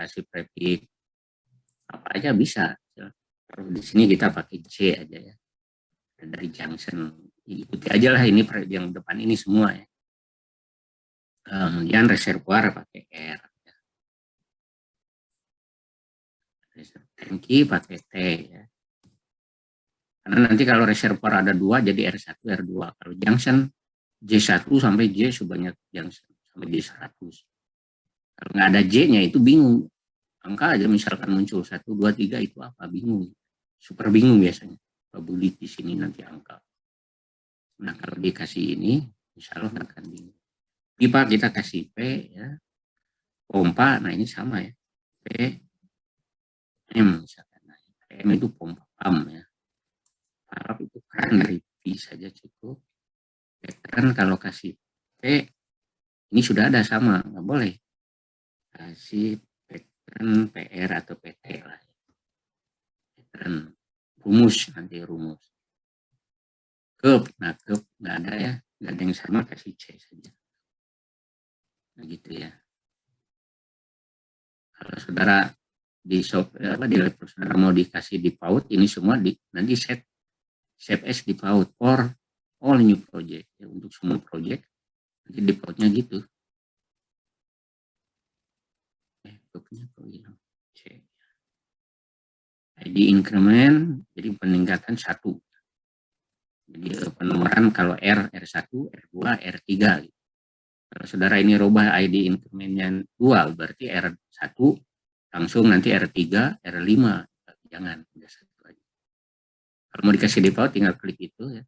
kasih prefix apa aja bisa. Kalau di sini kita pakai J aja ya. Dari junction, ikuti aja lah ini yang depan ini semua ya. Kemudian reservoir pakai R. Ya. Tangki pakai T ya. Karena nanti kalau reservoir ada 2 jadi R1, R2. Kalau junction J1 sampai J sebanyak junction sampai J100. Kalau nggak ada J-nya itu bingung. Angka aja misalkan muncul 1, 2, 3 itu apa? Bingung. Super bingung biasanya. Probability sini nanti angka. Nah kalau dikasih ini, insya Allah nggak akan bingung. Pipa kita kasih P ya. Pompa, nah ini sama ya. P, M misalkan. Nah, M itu pompa pump ya. Harap itu kan dari P saja cukup. Pattern kalau kasih P, ini sudah ada sama, nggak boleh. Kasih pattern PR atau PT lah. Pattern rumus, nanti rumus. Curve, nah curve nggak ada ya, nggak ada yang sama, kasih C saja. Nah gitu ya. Kalau saudara di laptop saudara mau dikasih di PAUD, ini semua nanti save as di PAUD or all new project ya, untuk semua project nanti di PAUD-nya gitu. Curve-nya kok hilang. C. ID increment, jadi peningkatan 1. Jadi penomoran kalau R1, R2, R3 gitu. Kalau saudara ini rubah ID increment-nya 2, berarti R1 langsung nanti R3, R5. Jangan, udah 1 aja. Kalau mau dikasih di PAUD tinggal klik itu ya.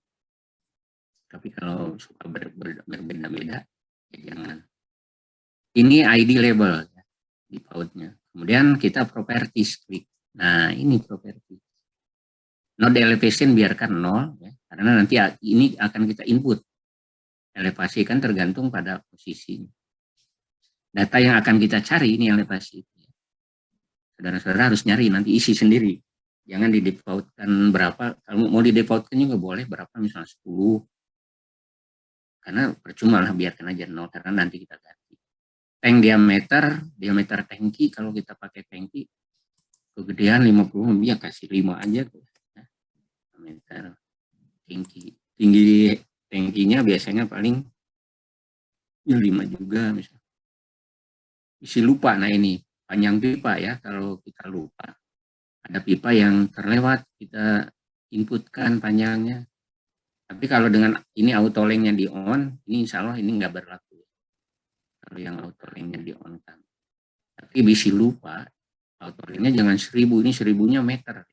Tapi kalau suka berbeda-beda, ya jangan. Ini ID label ya, di PAUD-nya. Kemudian kita properties klik. Nah ini properties. Node elevation biarkan 0 ya, karena nanti ini akan kita input. Elevasi kan tergantung pada posisi. Data yang akan kita cari ini elevasi. Saudara-saudara harus nyari, nanti isi sendiri. Jangan di-defaultkan berapa. Kalau mau di-defaultkan juga boleh berapa, misalnya 10. Karena percuma lah, biarkan aja 0, karena nanti kita ganti. Tank diameter tangki, kalau kita pakai tangki, kegedean 50, ya kasih 5 aja. Diameter tangki. Tinggi tangkinya biasanya paling 5 juga misalnya. Isi lupa, nah ini panjang pipa ya, kalau kita lupa. Ada pipa yang terlewat, kita inputkan panjangnya. Tapi kalau dengan ini autolink-nya di on, ini insya Allah ini nggak berlaku. Kalau yang autolink-nya di on kan. Tapi bisa lupa, autolink-nya jangan 1000, ini 1000-nya meter.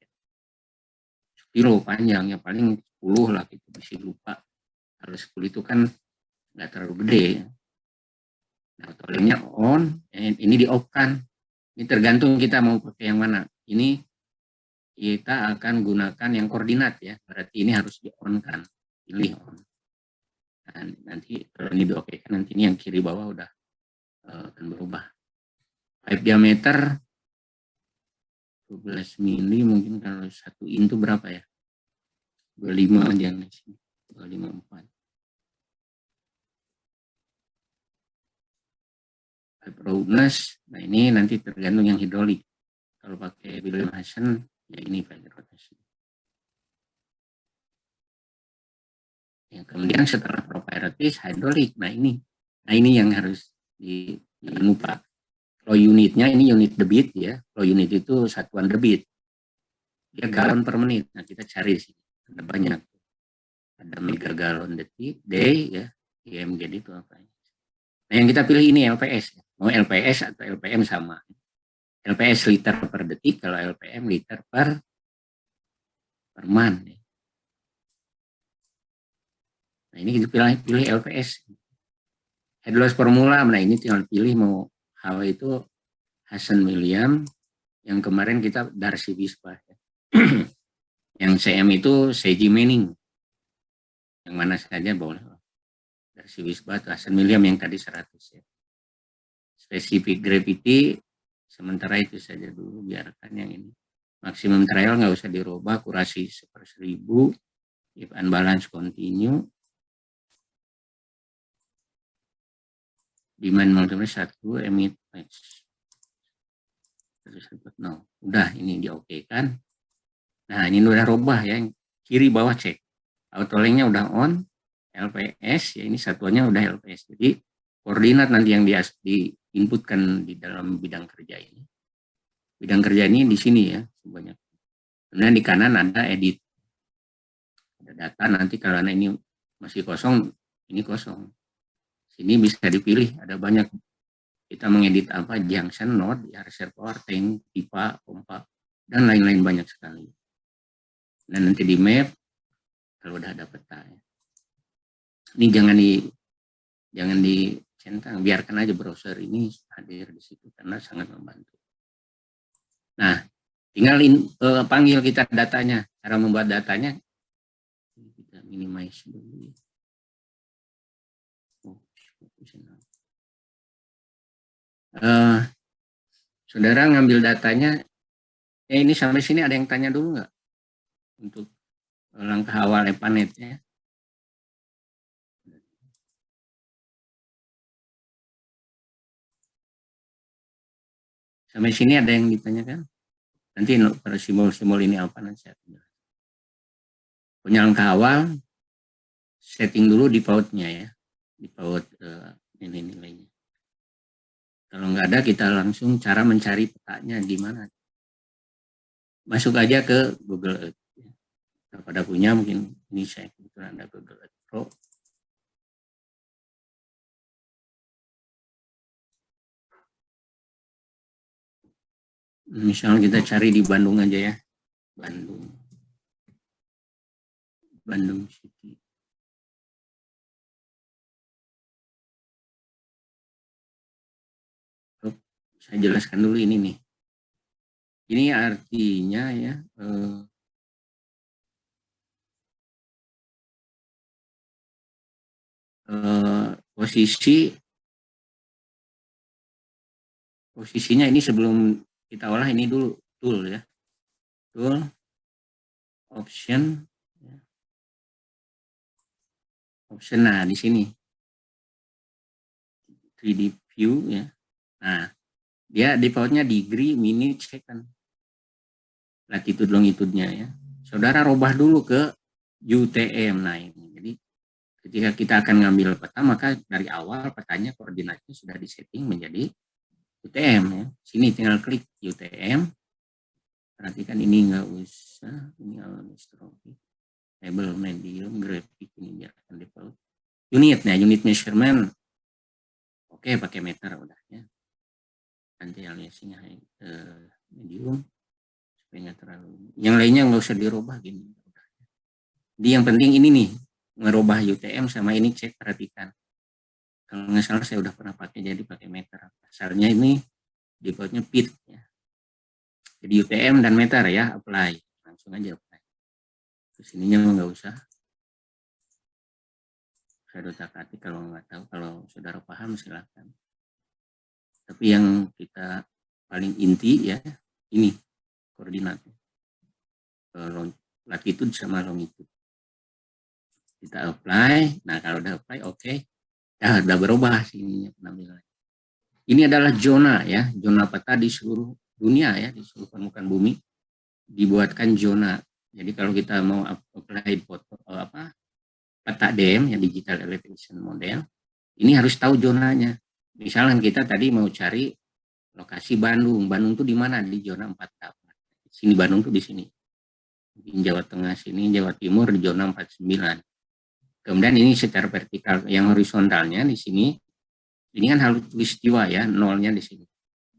Kilo panjangnya paling 10 lah, gitu bisa lupa. Kalau 10 itu kan nggak terlalu gede. Nah, autolink-nya on, ini di off kan. Ini tergantung kita mau pakai yang mana. Ini kita akan gunakan yang koordinat ya. Berarti ini harus di on kan. Pilih on. Nah, nanti kalau ini di oke kan, nanti ini yang kiri bawah udah akan berubah. Pipe diameter 12 mili, mungkin kalau 1 in itu berapa ya? 25 aja nih sini. 254. Pipe roughness, nah ini nanti tergantung yang hidrolik. Kalau pakai Wilhelmsen, ya ini pipe rotation. Ya, kemudian setelah properties hidrolik, nah ini yang harus lupa. Flow unitnya ini unit debit ya. Flow unit itu satuan debit. Dia galon per menit. Nah kita cari di sini. Ada banyak. Ada megagalon detik, day ya. IMG itu apa? Nah yang kita pilih ini LPS. Mau LPS atau LPM sama. LPS liter per detik, kalau LPM liter per man. Ya. Nah ini kita pilih LPS. Head loss formula, nah ini tinggal pilih mau HW itu Hazen-Williams, yang kemarin kita Darcy Wispa. Ya. Yang CM itu Seiji Manning. Yang mana saja boleh. Darcy Wispa atau Hazen-Williams yang tadi 100 ya. Specific gravity, sementara itu saja dulu, biarkan yang ini. Maksimum trial nggak usah dirubah, akurasi 1/1000, if unbalance continue. Demand multiplier 1, emit match. No, udah ini diokekan. Nah ini udah robah ya, kiri bawah cek. Autolinknya udah on, LPS ya ini satuannya udah LPS. Jadi koordinat nanti yang diinputkan di dalam bidang kerja ini. Bidang kerja ini di sini ya sebanyak. Kemudian di kanan ada edit. Ada data nanti kalau ini masih kosong, ini kosong. Sini bisa dipilih, ada banyak. Kita mengedit apa, junction, node, ya, reservoir, tank, pipa, pompa, dan lain-lain banyak sekali. Dan nanti di map, kalau udah ada peta. Ya. Ini jangan dicentang, biarkan aja browser ini hadir di situ karena sangat membantu. Nah, tinggal panggil kita datanya. Cara membuat datanya, kita minimize dulu. Saudara ngambil datanya, ini sampai sini ada yang tanya dulu nggak? Untuk langkah awal EPANET ya. Sampai sini ada yang ditanyakan? Nanti pada simbol-simbol ini apa nanti saya tunjuk. Punya langkah awal, setting dulu di pautnya ya, di paut ini nilainya. Kalau nggak ada, kita langsung cara mencari petanya di mana. Masuk aja ke Google Earth. Kalau pada punya mungkin ini saya kebetulan ada Google Earth Pro. Misalnya kita cari di Bandung aja ya, Bandung City. Saya jelaskan dulu ini nih. Ini artinya ya posisinya ini sebelum kita olah ini dulu tool ya, tool option ya. Option, nah di sini 3D view ya. Nah dia defaultnya degree, minute, second, latitude longitude-nya ya. Saudara robah dulu ke UTM. Nah ini jadi ketika kita akan ngambil peta, maka dari awal petanya koordinatnya sudah disetting menjadi UTM ya. Sini tinggal klik UTM. Perhatikan ini nggak usah, ini alamistrofi, table medium, grafik ini biarkan default. Unitnya, unit measurement, oke pakai meter udah ya. Nanti aliasnya medium, supaya nggak terlalu. Yang lainnya nggak usah dirubah gini. Jadi yang penting ini nih, ngerubah UTM sama ini cek, perhatikan. Kalau nggak salah saya udah pernah pakai, jadi pakai meter. Asalnya ini defaultnya feet ya. Jadi UTM dan meter ya, apply. Langsung aja apply. Terus ininya nggak usah. Saya otak-atik kalau nggak tahu, kalau saudara paham silakan. Tapi yang kita paling inti ya, ini koordinatnya. Latitude sama longitude. Kita apply, nah kalau udah apply oke. Ya udah berubah sini penampilannya. Ini adalah zona ya, zona peta di seluruh dunia ya, di seluruh permukaan bumi dibuatkan zona. Jadi kalau kita mau apply foto peta DEM yang digital elevation model, ini harus tahu zonanya. Misalnya kita tadi mau cari lokasi Bandung. Bandung tuh di mana? Di zona 48. Sini Bandung tuh di sini. Di Jawa Tengah sini, Jawa Timur di zona 49. Kemudian ini secara vertikal, yang horizontalnya di sini, ini kan khatulistiwa ya, nolnya di sini.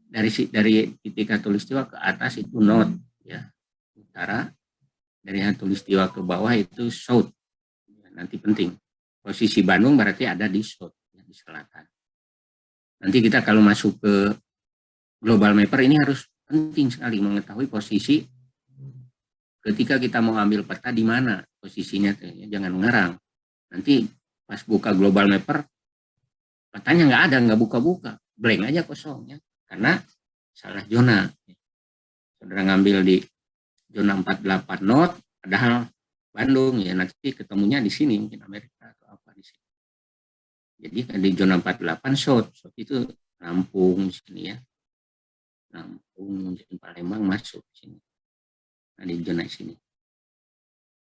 Dari titik khatulistiwa ke atas itu north ya, utara. Dari khatulistiwa ke bawah itu south. Nanti penting. Posisi Bandung berarti ada di south, ya, di selatan. Nanti kita kalau masuk ke global mapper ini harus penting sekali mengetahui posisi ketika kita mau ambil peta di mana posisinya, jangan ngarang. Nanti pas buka global mapper petanya nggak ada, nggak buka-buka, blank aja kosong ya, karena salah zona. Saudara ngambil di zona 48 north, padahal Bandung ya, nanti ketemunya di sini mungkin Amerika atau apa di sini. Jadi di zona 48 south itu Lampung sini ya. Lampung, Palembang masuk sini. Nah, di zona sini.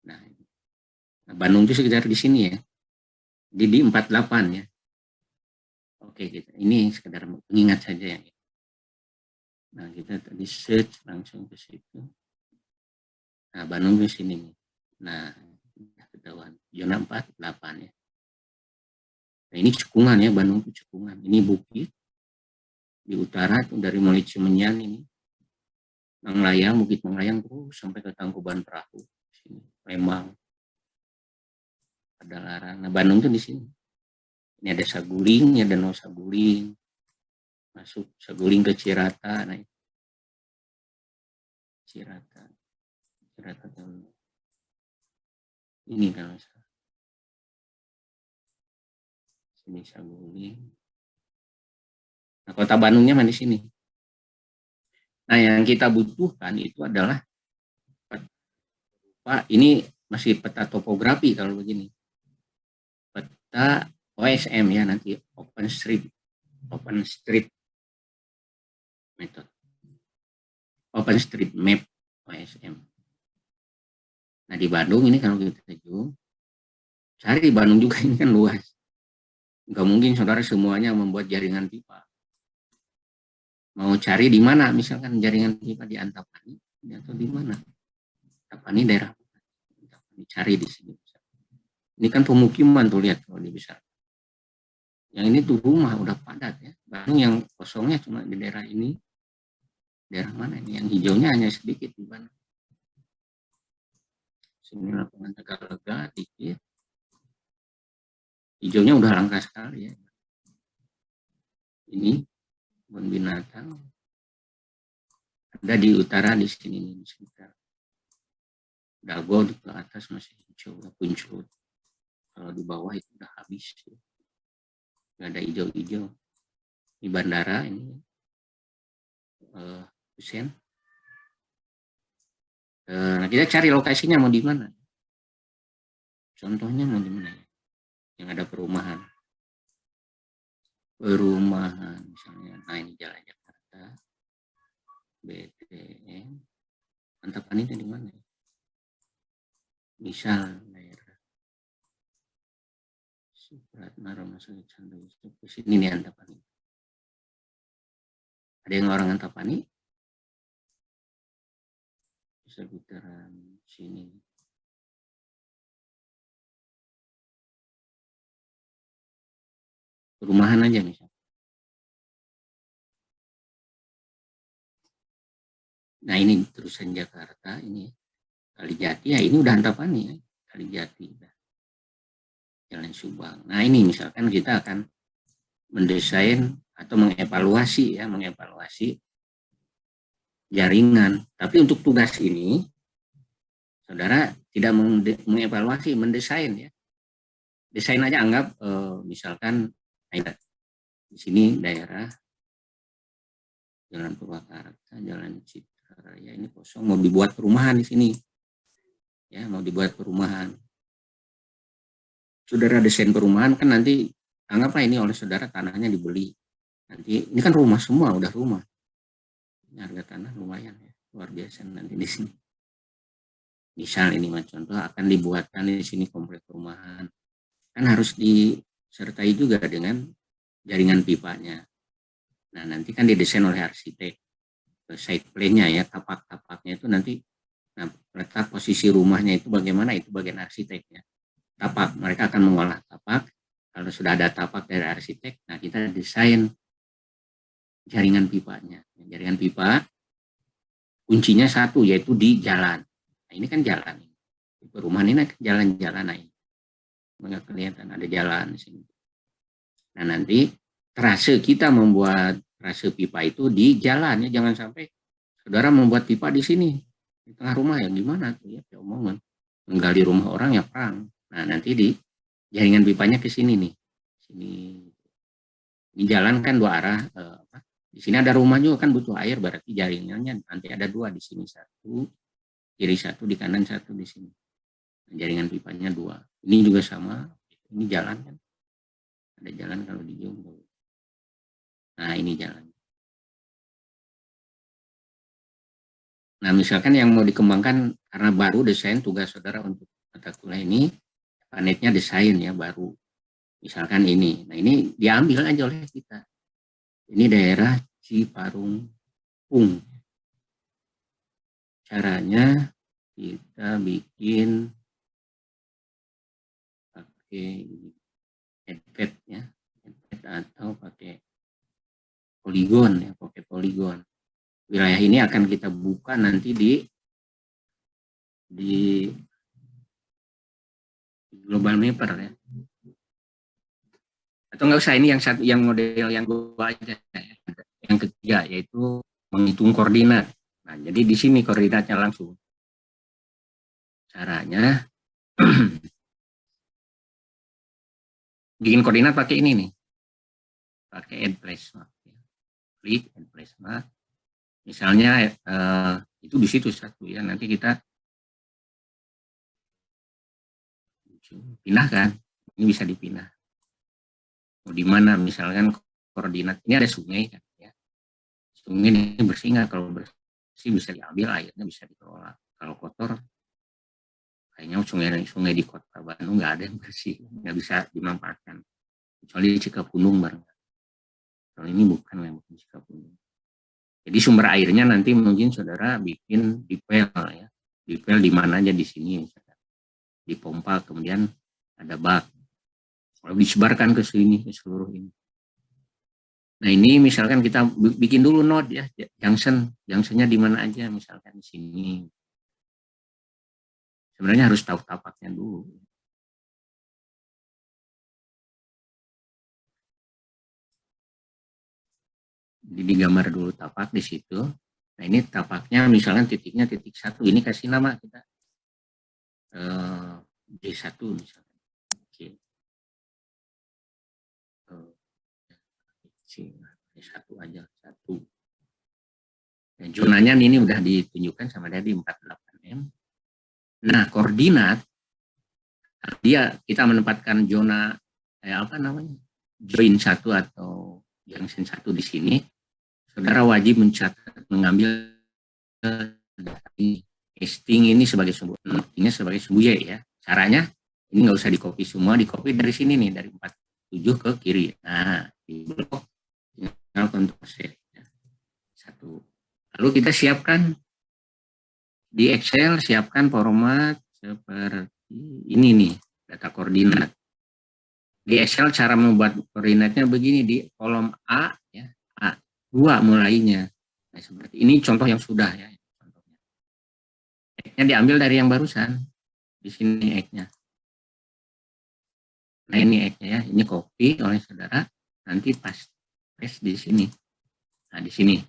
Nah, Bandung itu sekitar di sini ya. Di 48 ya. Oke, kita ini sekedar mengingat saja ya. Nah, kita tadi search langsung ke situ. Nah, Bandung di sini. Nah, ketahuan. Zona 48 ya. Nah, ini cekungan ya, Bandung itu cekungan. Ini bukit. Di utara itu dari mulai Cimenyan ini. Manglayang, Bukit Manglayang terus sampai ke Tangkuban Perahu. Sini. Lembang. Ada Larang. Nah, Bandung itu di sini. Ini ada Saguling, ya Danau Saguling. Masuk Saguling ke Cirata. Nah, Cirata. Cirata ini kalau salah. Sini Saguling. Nah, kota Bandungnya mana di sini. Nah, yang kita butuhkan itu adalah Pak, ini masih peta topografi kalau begini. Peta OSM ya, nanti OpenStreet method. OpenStreetMap OSM. Nah, di Bandung ini kalau kita zoom, cari Bandung juga ini kan luas. Nggak mungkin saudara semuanya membuat jaringan pipa. Mau cari di mana, misalkan jaringan pipa di Antapani atau di mana? Antapani daerah. Cari di sini. Ini kan pemukiman tuh, lihat kalau bisa. Yang ini tuh rumah udah padat ya. Bandung yang kosongnya cuma di daerah ini. Daerah mana ini? Yang hijaunya hanya sedikit di Bandung. Sini lapangan Tegalega dikit. Hijaunya udah langka sekali ya. Ini kebun binatang. Ada di utara di sini nih, di sekitar Dago di ke atas masih hijau, Puncut. Kalau di bawah itu udah habis. Nggak ada hijau-hijau. Di bandara ini Hussein. Nah, kita cari lokasinya mau di mana. Contohnya mau di mana ya? Yang ada perumahan. Perumahan misalnya. Nah, ini Jalan Jakarta. BTN. Antapani itu di mana? Misal daerah Supratna Rumah Sakit Chandra ke sini nih Antapani. Ada yang orang Antapani? Sekitaran sini. Perumahan aja misal. Nah, ini terusan Jakarta ini Kalijati ya, ini udah Antapani ya, Kalijati. Jalan Subang. Nah, ini misalkan kita akan mendesain atau mengevaluasi jaringan. Tapi untuk tugas ini, saudara tidak mengevaluasi, mendesain ya. Desain aja, anggap misalkan di sini daerah Jalan Purwakarta, Jalan Citra Raya ini kosong, mau dibuat perumahan di sini. Ya, mau dibuat perumahan. Saudara desain perumahan kan nanti anggaplah ini oleh saudara tanahnya dibeli. Nanti ini kan rumah semua, udah rumah. Ini harga tanah lumayan ya, luar biasa nanti di sini. Misal ini contoh akan dibuatkan di sini komplek perumahan. Kan harus disertai juga dengan jaringan pipanya. Nah, nanti kan didesain oleh arsitek. Site plan-nya ya, tapak-tapaknya itu nanti letak posisi rumahnya itu bagaimana, itu bagian arsiteknya. Tapak, mereka akan mengolah tapak. Kalau sudah ada tapak dari arsitek, nah kita desain jaringan pipanya. Jaringan pipa kuncinya satu, yaitu di jalan. Nah, ini kan jalan. Di perumahan ini kan jalan-jalan. Nah, ini nggak kelihatan ada jalan di sini. Nah, nanti trase kita membuat trase pipa itu di jalan ya, jangan sampai saudara membuat pipa di sini di tengah rumah ya, gimana tuh ya, omongan menggali rumah orang ya perang. Nah, nanti di jaringan pipanya ke sini nih, sini ini jalan kan dua arah, di sini ada rumah juga kan butuh air, berarti jaringannya nanti ada dua, di sini satu, kiri satu, di kanan satu di sini. Jaringan pipanya dua. Ini juga sama, ini jalan kan, ada jalan kalau di Jumbo. Nah, ini jalan. Nah, misalkan yang mau dikembangkan karena baru desain tugas saudara untuk mata kuliah ini, panetnya desain ya baru. Misalkan ini. Nah, ini diambil aja oleh kita. Ini daerah Ciparung Pung. Caranya kita bikin pakai Adpad ya, Adpad atau pakai poligon ya, pakai poligon. Wilayah ini akan kita buka nanti di global mapper ya. Atau nggak usah, ini yang satu, yang model yang gua aja ya. Yang ketiga yaitu menghitung koordinat. Nah, jadi di sini koordinatnya langsung. Caranya bikin koordinat pakai ini nih, pakai add place map. Klik add place map. Misalnya itu di situ satu ya. Nanti kita pindahkan. Ini bisa dipindah. Mau di mana? Misalkan koordinat ini ada sungai kan ya. Sungai ini bersih nggak? Kalau bersih bisa diambil, airnya bisa dikelola. Kalau kotor, kayaknya sungai di kota Bandung nggak ada yang bersih, nggak bisa dimanfaatkan. Kecuali Cikapundung bareng. Kalau ini bukan yang bukan Cikapundung. Jadi sumber airnya nanti mungkin saudara bikin di pel ya. Di pel di mana aja di sini misalnya. Di pompa, kemudian ada bak. Kalau disebarkan ke sini, ke seluruh ini. Nah, ini misalkan kita bikin dulu node ya, junctionnya di mana aja, misalkan di sini. Sebenarnya harus tahu tapaknya dulu. Jadi digambar dulu tapak di situ. Nah, ini tapaknya misalkan titiknya titik 1, ini kasih nama kita D1 misalkan. Oke. D1 aja, 1. Nah, zonanya ini udah ditunjukkan sama dia di 48M. Nah, koordinat dia kita menempatkan zona apa namanya? Join 1 atau junction 1 di sini. Saudara wajib mengambil casting ini sebagai sebuah notinya sebagai sebuah ya. Caranya ini nggak usah di copy semua, di copy dari sini nih, dari 47 ke kiri. Nah, di blok tinggal Ctrl C. Satu. Lalu kita siapkan di Excel, siapkan format seperti ini nih, data koordinat. Di Excel cara membuat koordinatnya begini, di kolom A ya, A2 mulainya. Nah, seperti ini contoh yang sudah ya. X-nya diambil dari yang barusan. Di sini X-nya. Nah, ini X-nya ya, ini copy oleh saudara, nanti paste di sini. Nah, di sini.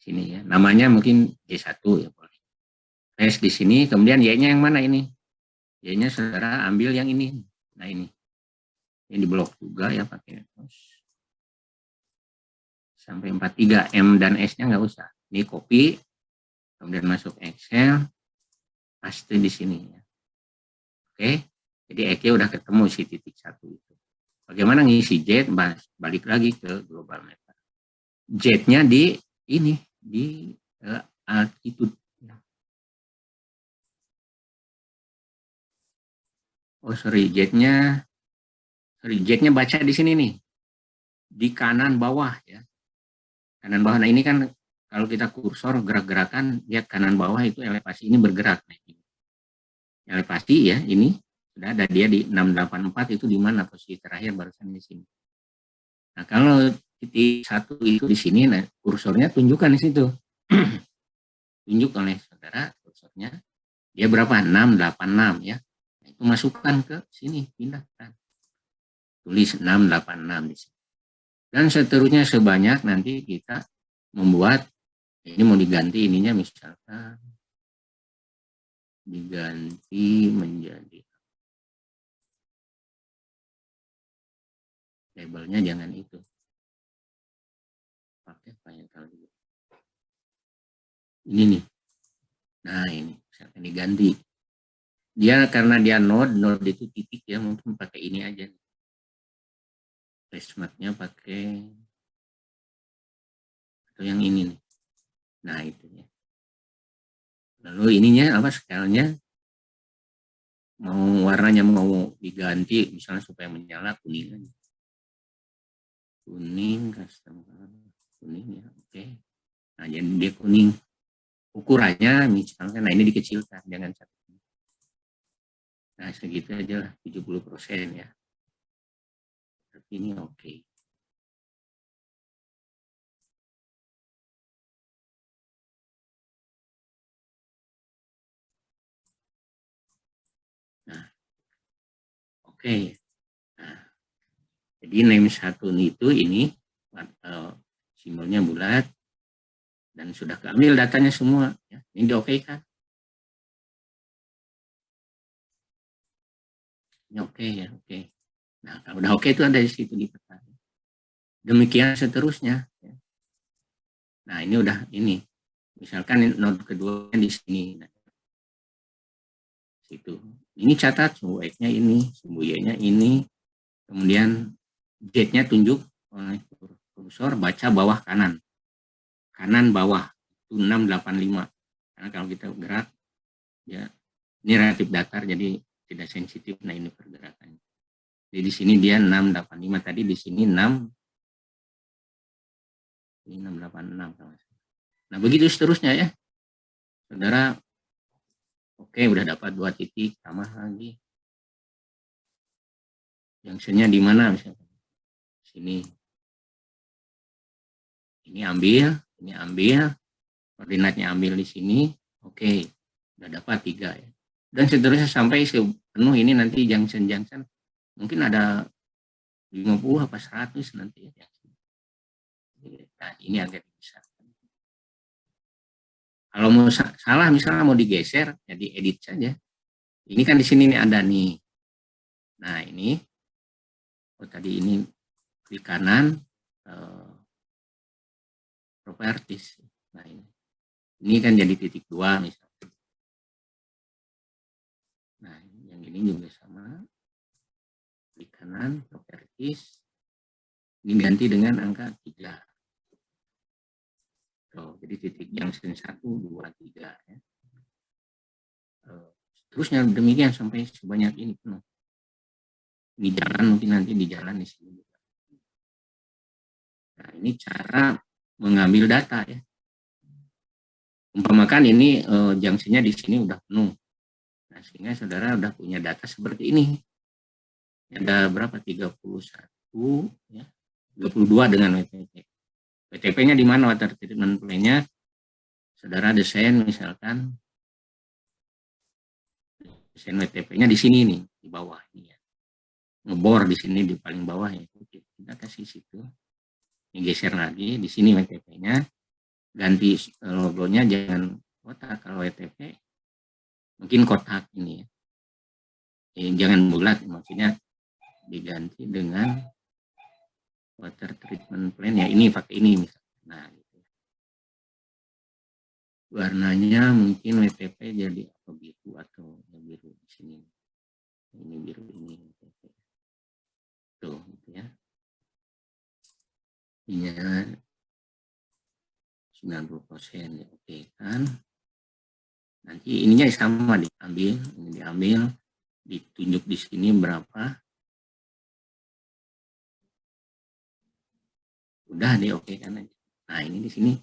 Sini ya. Namanya mungkin D1 ya boleh. Paste di sini, kemudian Y-nya yang mana ini? Y-nya saudara ambil yang ini. Nah, ini. Ini di blok juga ya pakai sampai 43, M dan S-nya nggak usah. Ini copy, kemudian masuk Excel, paste di sini ya. Oke, jadi X-nya udah ketemu si titik 1 itu. Bagaimana ngisi Z? Balik lagi ke global mapper. Z-nya di ini, di altitude. Oh sorry, Z-nya baca di sini nih, di kanan bawah ya. Kanan bawah, nah ini kan kalau kita kursor gerak-gerakan, lihat kanan bawah itu elevasi ini bergerak. Nah, elevasi ya, ini sudah ada dia di 684, itu di mana posisi terakhir barusan di sini. Nah, kalau titik 1 itu di sini, nah kursornya tunjukkan di situ. Tunjuk oleh saudara kursornya, dia berapa? 686 ya. Nah, itu masukkan ke sini, pindahkan. Tulis 686 di sini. Dan seterusnya sebanyak nanti kita membuat, ini mau diganti ininya misalkan diganti menjadi labelnya jangan itu, pakai apa yang kali ini nih. Nah ini misalkan diganti, dia karena dia node itu titik ya, mungkin pakai ini aja, placematnya pakai atau yang ini nih. Nah itu ya, Lalu ininya apa, scale-nya mau warnanya mau diganti misalnya supaya menyala kuning aja. Kuning, custom color kuning ya, oke. Nah, jadi dia kuning. Ukurannya misalnya, nah ini dikecilkan, jangan satu. Nah, segitu aja lah, 70% ya. Tapi ini oke. Nah, oke. Nah, jadi name satu itu ini simbolnya bulat dan sudah keambil datanya semua. Ya. Ini di-oke kan? Ini oke ya, oke. Nah, kalau udah oke itu ada di situ di peta. Demikian seterusnya. Ya. Nah, ini udah ini. Misalkan node kedua di sini. Nah, situ. Ini catat sumbu X-nya ini, sumbu Y-nya ini, kemudian Z-nya tunjuk oleh kursor, baca bawah kanan. Kanan bawah itu 685. Karena kalau kita gerak ya ini relatif datar jadi tidak sensitif. Nah, ini pergerakannya. Jadi di sini dia 685, tadi di sini 6, ini 686. Nah, begitu seterusnya ya. Saudara, oke, udah dapat 2 titik, tambah lagi. Junctionnya di mana misalnya? Sini. Ini ambil, koordinatnya ambil di sini. Oke, udah dapat 3 ya. Dan seterusnya sampai penuh ini nanti junction. Mungkin ada 50 apa 100 nanti ya. Nah, ini agak bisa. Kalau mau salah misalnya mau digeser, ya diedit saja. Ini kan di sini nih ada nih. Nah, ini tadi ini klik kanan properties. Nah, ini kan jadi titik 2 misalnya. Nah, yang ini juga sama. Klik kanan properties. Ini ganti dengan angka 3. Jadi titik junction 1, 2, 3 ya. Terusnya demikian sampai sebanyak ini penuh. Ini jalan, mungkin nanti di jalan di sini. Nah, ini cara mengambil data ya. Umpamakan ini junctionnya di sini udah penuh. Nah, sehingga saudara udah punya data seperti ini. Ada berapa? 31 ya. 22 dengan WTP. WTP-nya di mana water treatment plan-nya? Saudara desain misalkan desain WTP-nya di sini nih, di bawah ini ya. Ngebor di sini di paling bawah ya. Kita kasih situ. Ini geser lagi di sini WTP-nya. Ganti logonya jangan kotak, kalau WTP mungkin kotak ini ya. Jangan bulat, maksudnya diganti dengan water treatment plan ya, ini pakai ini misalnya. Nah, gitu. Warnanya mungkin WTP jadi biru atau biru di sini. Ini biru ini WTP. Tuh, gitu ya. Ini 90% ya, oke kan. Nanti ininya sama diambil, ini diambil, ditunjuk di sini berapa. Udah deh, oke kan. Nah, ini di sini.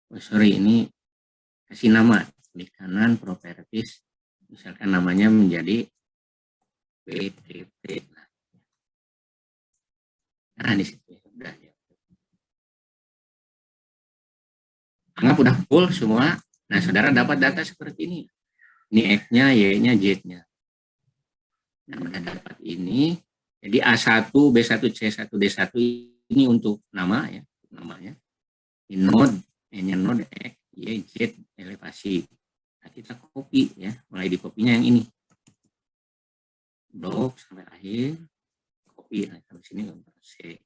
Oh, sorry, ini kasih nama di kanan properties. Misalkan namanya menjadi PTP. Nah, di situ udah ya. Anggap udah full semua. Nah, saudara dapat data seperti ini. Ini X-nya, Y-nya, Z-nya. Nah, udah dapat ini. Jadi A1, B1, C1, D1 ini untuk nama ya, namanya. Ini node, N-nya node X, Y, Z, elevasi. Nah, kita copy ya, mulai di copy-nya yang ini. Blok sampai akhir, copy. Nah, sampai sini C.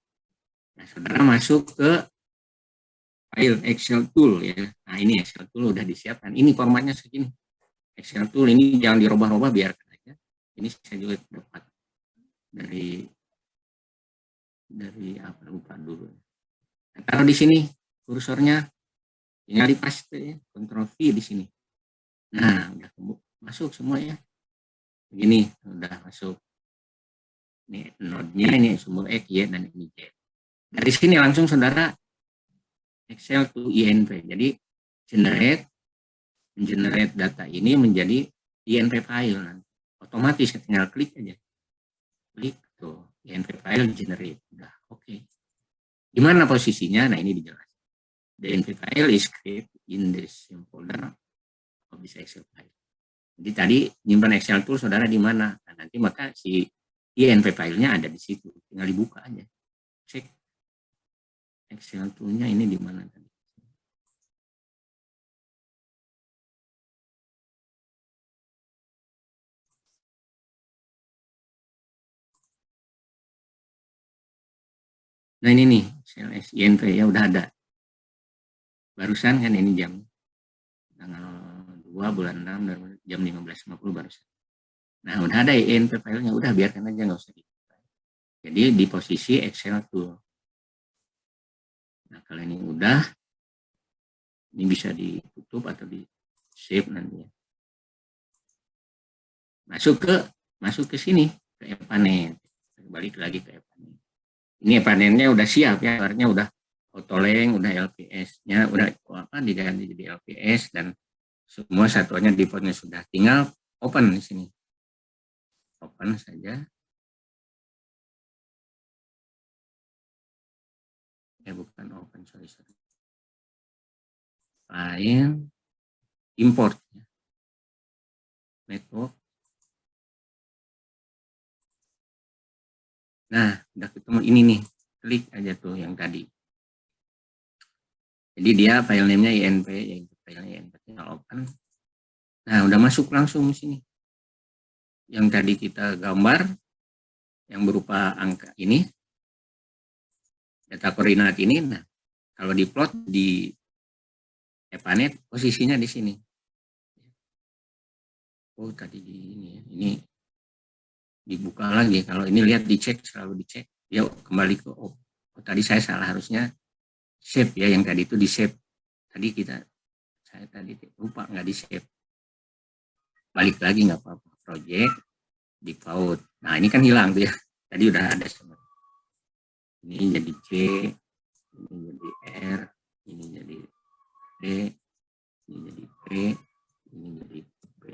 Nah, saudara masuk ke file Excel tool ya. Nah, ini Excel tool udah disiapkan. Ini formatnya segini. Excel tool ini jangan dirubah-rubah, biarkan aja. Ini saya juga dapat dari apa, lupa dulu. Nah, taruh di sini kursornya, tinggal dipaste ya, Ctrl V di sini. Nah, udah masuk semua ya. Begini, udah masuk. Ini node-nya, ini sumber X, Y, dan ini Z. Dari sini langsung saudara Excel to INV. Jadi generate data ini menjadi INV file. Nanti otomatis tinggal klik aja. Klik tuh, INV file generate. Udah, oke. Di mana posisinya? Nah, ini dijelaskan. The INV file is created in this folder of this Excel file. Jadi tadi nyimpan Excel tool saudara di mana? Nah, nanti maka si INV filenya ada di situ. Tinggal dibuka aja. Cek Excel toolnya ini di mana tadi. Nah ini nih, CLS INV ya udah ada. Barusan kan ini jam tanggal 2 bulan 6 jam 15.50 barusan. Nah udah ada INV filenya, udah biarkan aja nggak usah dibuka. Jadi di posisi Excel tool. Nah kalau ini udah, ini bisa ditutup atau di save nanti ya. Masuk ke sini ke e-panen. Balik lagi ke e-panen. Ini panennya udah siap ya, artinya udah Autoleng, udah LPS-nya udah apa diganti jadi LPS dan semua satuannya defaultnya sudah, tinggal open di sini. Open saja. Bukan open, sorry. File, import. Network. Nah, udah ketemu ini nih. Klik aja tuh yang tadi. Jadi dia file name-nya INV, yaitu filenya INV, tinggal open. Nah, udah masuk langsung di sini. Yang tadi kita gambar, yang berupa angka ini, data koordinat ini, nah kalau diplot di e-panet posisinya di sini. Oh tadi di ini dibuka lagi. Kalau ini lihat dicek, selalu dicek. Ya kembali ke tadi saya salah, harusnya save ya, yang tadi itu di save. Tadi saya tadi lupa nggak di save. Balik lagi nggak apa-apa. Project default. Nah ini kan hilang tuh ya. Tadi udah ada semua. Ini jadi C, ini jadi R, ini jadi D, ini jadi P, ini jadi P,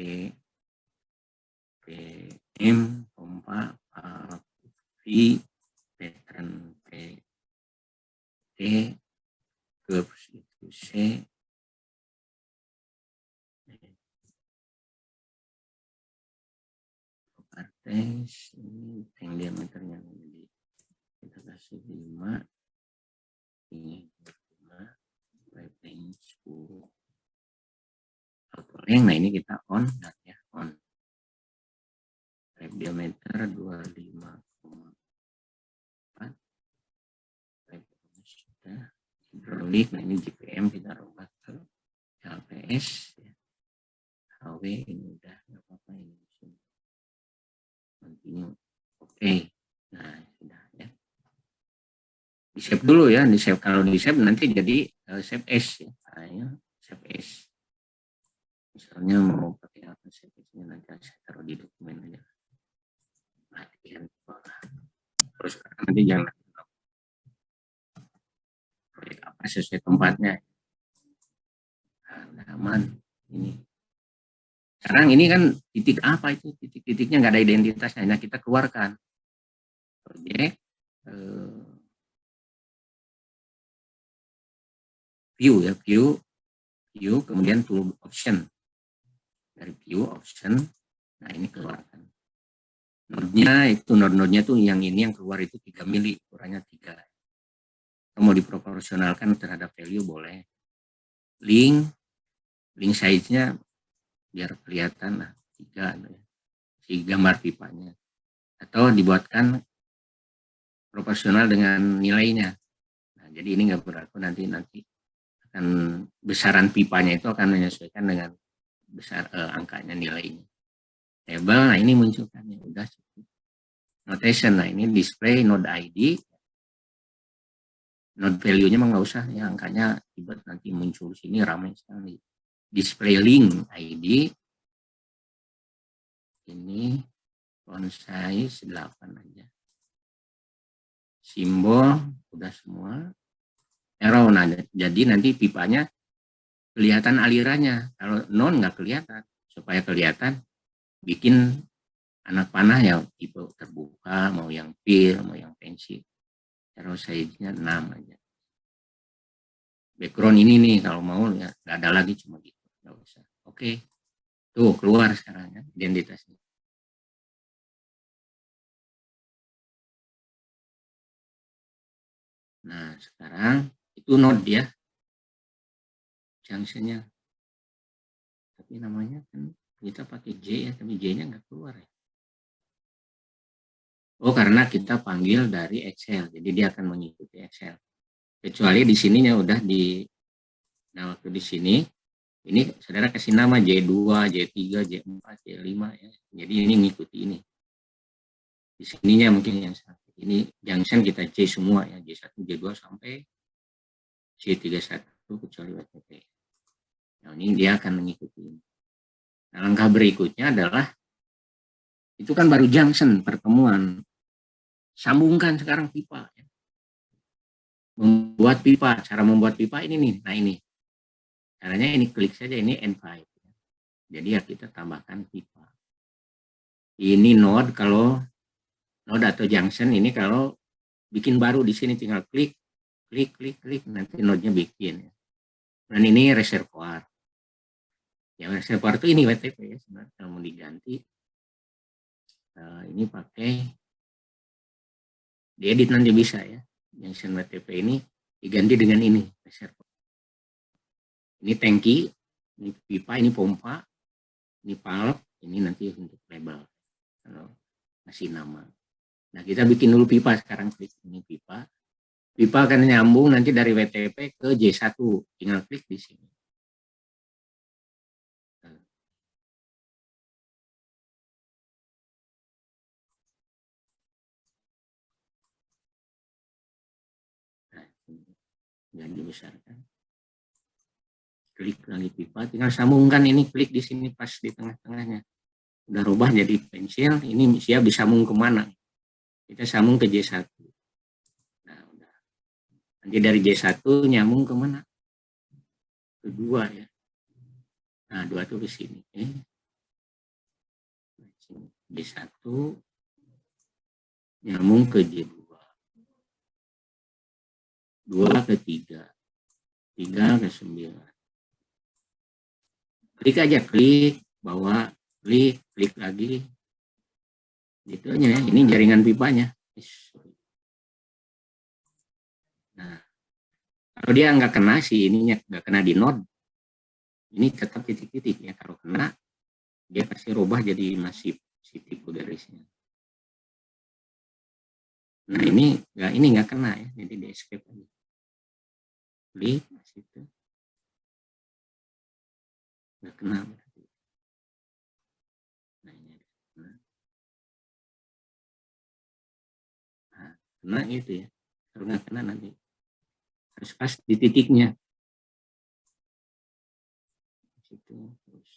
PM, pompa, V, pattern P, T, curves itu C, partes, ini tank diameternya jadi kita kasih 5, ini 5, piping 10, autoleng, nah ini kita on ya, on. Pipe diameter 25,4, sudah hidrolik, nah ini GPM kita rubah ke LPS ya. HW ini udah nggak apa-apa ini continue. Oke. Nah sudah ya, di save dulu ya, di save. Kalau di save nanti jadi save as ya. Nah, save as, misalnya mau pakai apa save as-nya, nanti saya taruh di dokumen aja. Latihan terus nanti jangan proyek apa sesuai tempatnya. Nah, aman ini. Sekarang ini kan titik apa itu, titik-titiknya nggak ada identitasnya. Nah kita keluarkan proyek view ya, view kemudian tool option, dari view option. Nah ini keluarkan node-nya, itu node-nya tuh yang ini yang keluar itu 3 mili, ukurannya 3. Mau diproporsionalkan terhadap value boleh. Link size-nya biar kelihatan lah 3 si gambar pipanya, atau dibuatkan proporsional dengan nilainya. Nah, jadi ini nggak berlaku, nanti akan besaran pipanya itu akan menyesuaikan dengan besar angkanya, nilainya. Table, nah ini munculkan ya, udah cukup. Notation, nah ini display node ID, node value-nya mah nggak usah ya, angkanya tiba nanti muncul sini ramai sekali. display link ID ini font size 8 aja. Simbol udah semua. Arrow, nah jadi nanti pipanya kelihatan alirannya. Kalau non nggak kelihatan. Supaya kelihatan, bikin anak panah ya tipe terbuka, mau yang fill, mau yang pensil. Arrow size-nya 6 aja. Background ini nih kalau mau ya nggak ada lagi, cuma gitu, nggak usah. Oke, tuh keluar sekarang ya identitasnya. Nah sekarang itu node ya, junctionnya. Tapi namanya kan kita pakai J ya, tapi J-nya nggak keluar ya. Oh karena kita panggil dari Excel, jadi dia akan mengikuti Excel. Kecuali di sininya udah di, nah waktu di sini, ini saudara kasih nama J2, J3, J4, J5 ya. Jadi ini ngikuti ini. Di sininya mungkin yang salah. Ini junction kita C semua ya, J1, J2 sampai C31 kecuali WTP. Nah ini dia akan mengikuti. Nah langkah berikutnya adalah, itu kan baru junction, pertemuan. Sambungkan sekarang pipa. Membuat pipa, cara membuat pipa ini nih, nah ini. Caranya ini klik saja, ini N5. Jadi ya kita tambahkan pipa. Ini node, kalau node atau junction ini kalau bikin baru di sini tinggal klik, klik, klik, klik, nanti node-nya bikin. Dan ini reservoir. Ya reservoir itu ini WTP ya sebenarnya, kalau mau diganti. Ini pakai diedit nanti bisa ya. Junction WTP ini diganti dengan ini reservoir. Ini tangki, ini pipa, ini pompa, ini valve, ini nanti untuk label. Kalau ngasih nama. Nah kita bikin dulu pipa sekarang, klik ini pipa. Pipa akan nyambung nanti dari WTP ke J1, tinggal klik di sini. Nah, jangan dibesarkan. Klik lagi pipa, tinggal sambungkan ini, klik di sini pas di tengah-tengahnya. Udah rubah jadi pensil, ini siap disambung kemana? Kita sambung ke J1. Nah, udah. Nanti dari J1 nyambung kemana? Ke 2 ya. Nah, 2 tuh ke sini. J1 nyambung ke J2. 2 ke 3. 3 ke 9. Klik aja, klik, bawa, klik, klik lagi. Gitu aja ya, ini jaringan pipanya. Nah, kalau dia nggak kena sih, ininya nggak kena di node, ini tetap titik-titik ya. Kalau kena, dia pasti rubah jadi masif si tipe garisnya. Nah ini nggak kena ya, jadi di escape aja. Klik situ, nggak kena berarti. Nah ini kena. Nah, kena gitu ya. Kalau nggak kena nanti harus pas di titiknya. Situ terus.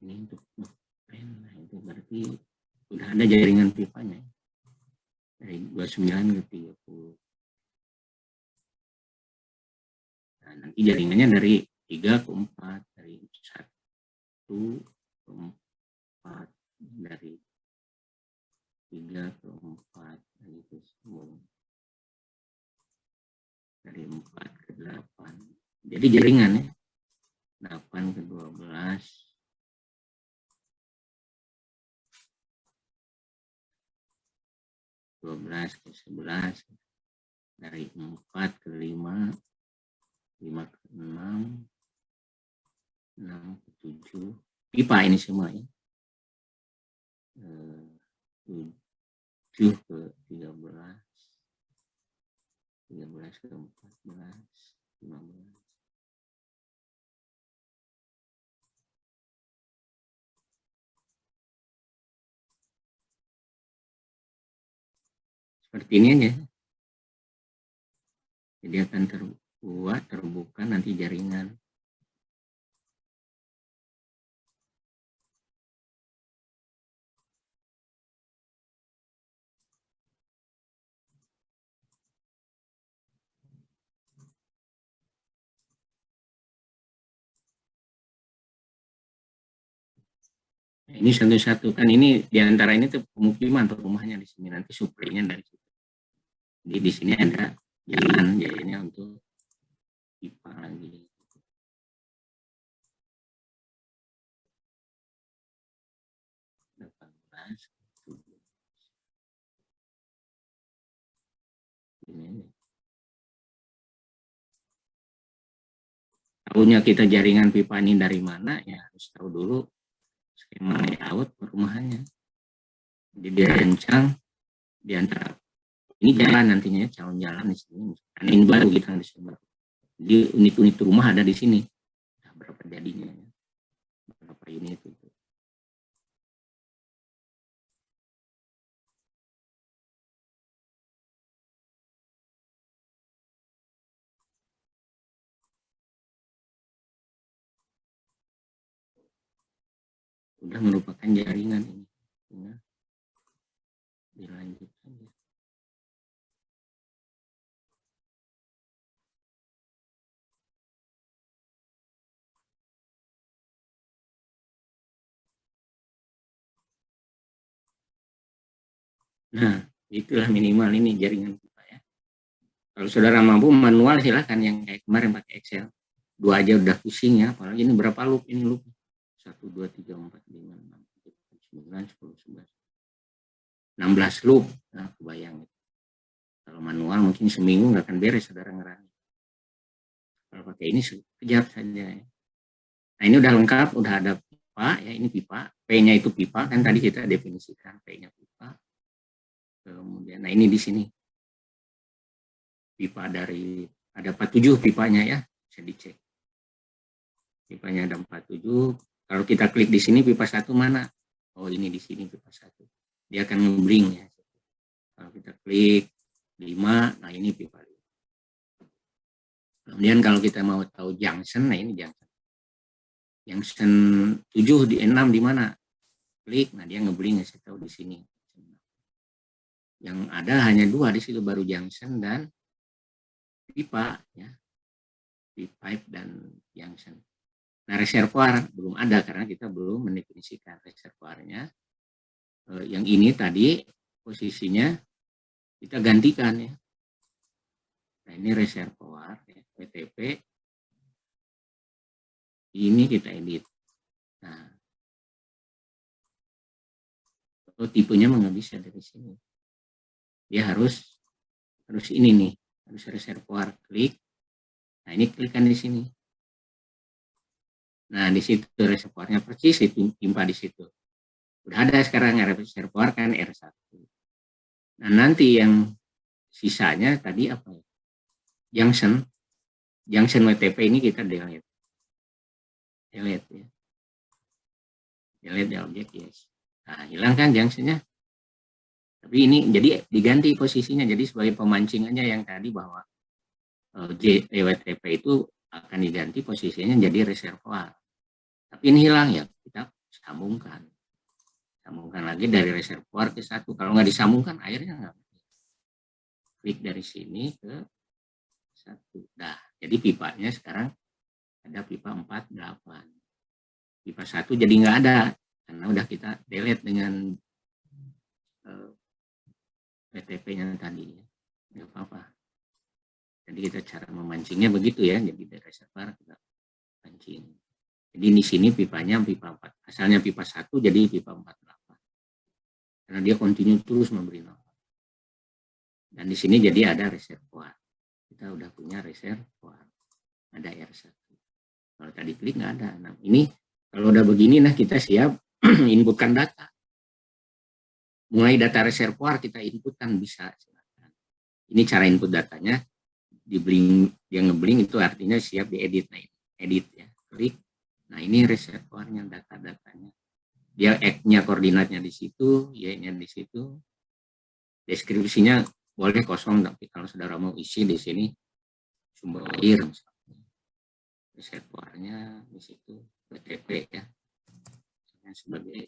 Ini untuk nah itu berarti udah ada jaringan pipanya dari 29 ke 30. Nah, nanti jaringannya dari 3 ke 4, dari 1 ke 4, dari 3 ke 4, itu sambung. Dari 4 ke 8. Jadi jaringan ya. 8 ke 12. 12 ke 11. Dari 4 ke 5. 5 ke 6. 6 ke 7. Pipa ini semua ya. 7 ke 13. 13 ke 14. 15. Seperti ini aja. Jadi akan terbuka nanti jaringan. Ini satu-satu kan, ini diantara ini tuh pemukiman atau rumahnya di sini, nanti suplainya dari situ. Jadi di sini ada jalan, jadinya untuk pipa lagi. Ini. Tahunya kita jaringan pipa ini dari mana, ya harus tahu dulu skema layout perumahannya. Jadi dirancang di antara ini jalan nantinya, calon jalan di sini. Karena ini baru kita di sini. Jadi unit-unit rumah ada di sini. Nah, berapa jadinya? Berapa unit itu? Sudah merupakan jaringan ini. Nah, dilanjut saja. Nah, itulah minimal ini jaringan pipa ya. Kalau saudara mampu manual silahkan, yang kayak kemarin pakai Excel. 2 aja udah pusing ya, apalagi ini berapa loop ini loop. 1, 2, 3, 4, 5, 6, 7, 9, 10, 11. 16 loop. Nah, kebayang. Kalau manual mungkin seminggu nggak akan beres saudara ngerangin. Kalau pakai ini sekejap saja ya. Nah, ini udah lengkap, udah ada pipa ya, ini pipa. P-nya itu pipa, kan tadi kita definisikan P-nya pipa. Kemudian, nah ini di sini pipa dari, ada 47 pipanya ya, bisa dicek. Pipanya ada 47. Kalau kita klik di sini pipa 1 mana? Oh, ini di sini pipa 1. Dia akan ngebling ya. Kalau kita klik 5, nah ini pipa 5. Kemudian kalau kita mau tahu junction, nah ini junction. Junction 7 di 6 di mana? Klik, nah dia ngebling ya, saya tahu di sini. Yang ada hanya 2 di situ, baru junction dan pipa ya. Pipe dan junction. Nah, reservoir belum ada karena kita belum mendefinisikan reservoirnya. Yang ini tadi posisinya kita gantikan ya. Nah, ini reservoir ya, WTP. Ini kita edit. Nah, tipenya nggak bisa dari sini. Dia harus ini nih, harus reservoir, klik. Nah, ini klikkan di sini. Nah, di situ reservoirnya persis itu timpa di situ. Udah ada sekarang reservoir kan R1. Nah, nanti yang sisanya tadi apa ya? Junction WTP ini kita delete. Delete ya. Delete di objek, yes. Nah, hilang kan junctionnya. Tapi ini jadi diganti posisinya, jadi sebagai pemancing aja yang tadi bahwa WTP itu akan diganti posisinya jadi reservoir. Tapi ini hilang ya, kita sambungkan lagi dari reservoir ke 1. Kalau nggak disambungkan airnya nggak. Klik dari sini ke 1. Nah, jadi pipanya sekarang ada pipa 48. Pipa 1 jadi nggak ada karena udah kita delete dengan WTP-nya tadi. Nggak apa-apa. Jadi kita cara memancingnya begitu ya. Jadi dari reservoir kita pancing. Jadi di sini pipanya pipa 4. Asalnya pipa 1 jadi pipa 48. Karena dia kontinu terus memberi nafas. Dan di sini jadi ada reservoir. Kita udah punya reservoir. Ada R1. Kalau tadi klik nggak ada. Nah, ini kalau udah begini, nah kita siap inputkan data. Mulai data reservoir kita inputkan bisa. Ini cara input datanya. Dia ngebling itu artinya siap diedit. Nah, edit ya. Klik. Nah, ini reservoirnya, data-datanya. Dia X-nya koordinatnya di situ, Y-nya di situ. Deskripsinya boleh kosong, tapi kalau saudara mau isi di sini sumber air misalnya, reservoirnya di situ WTP ya, sebagai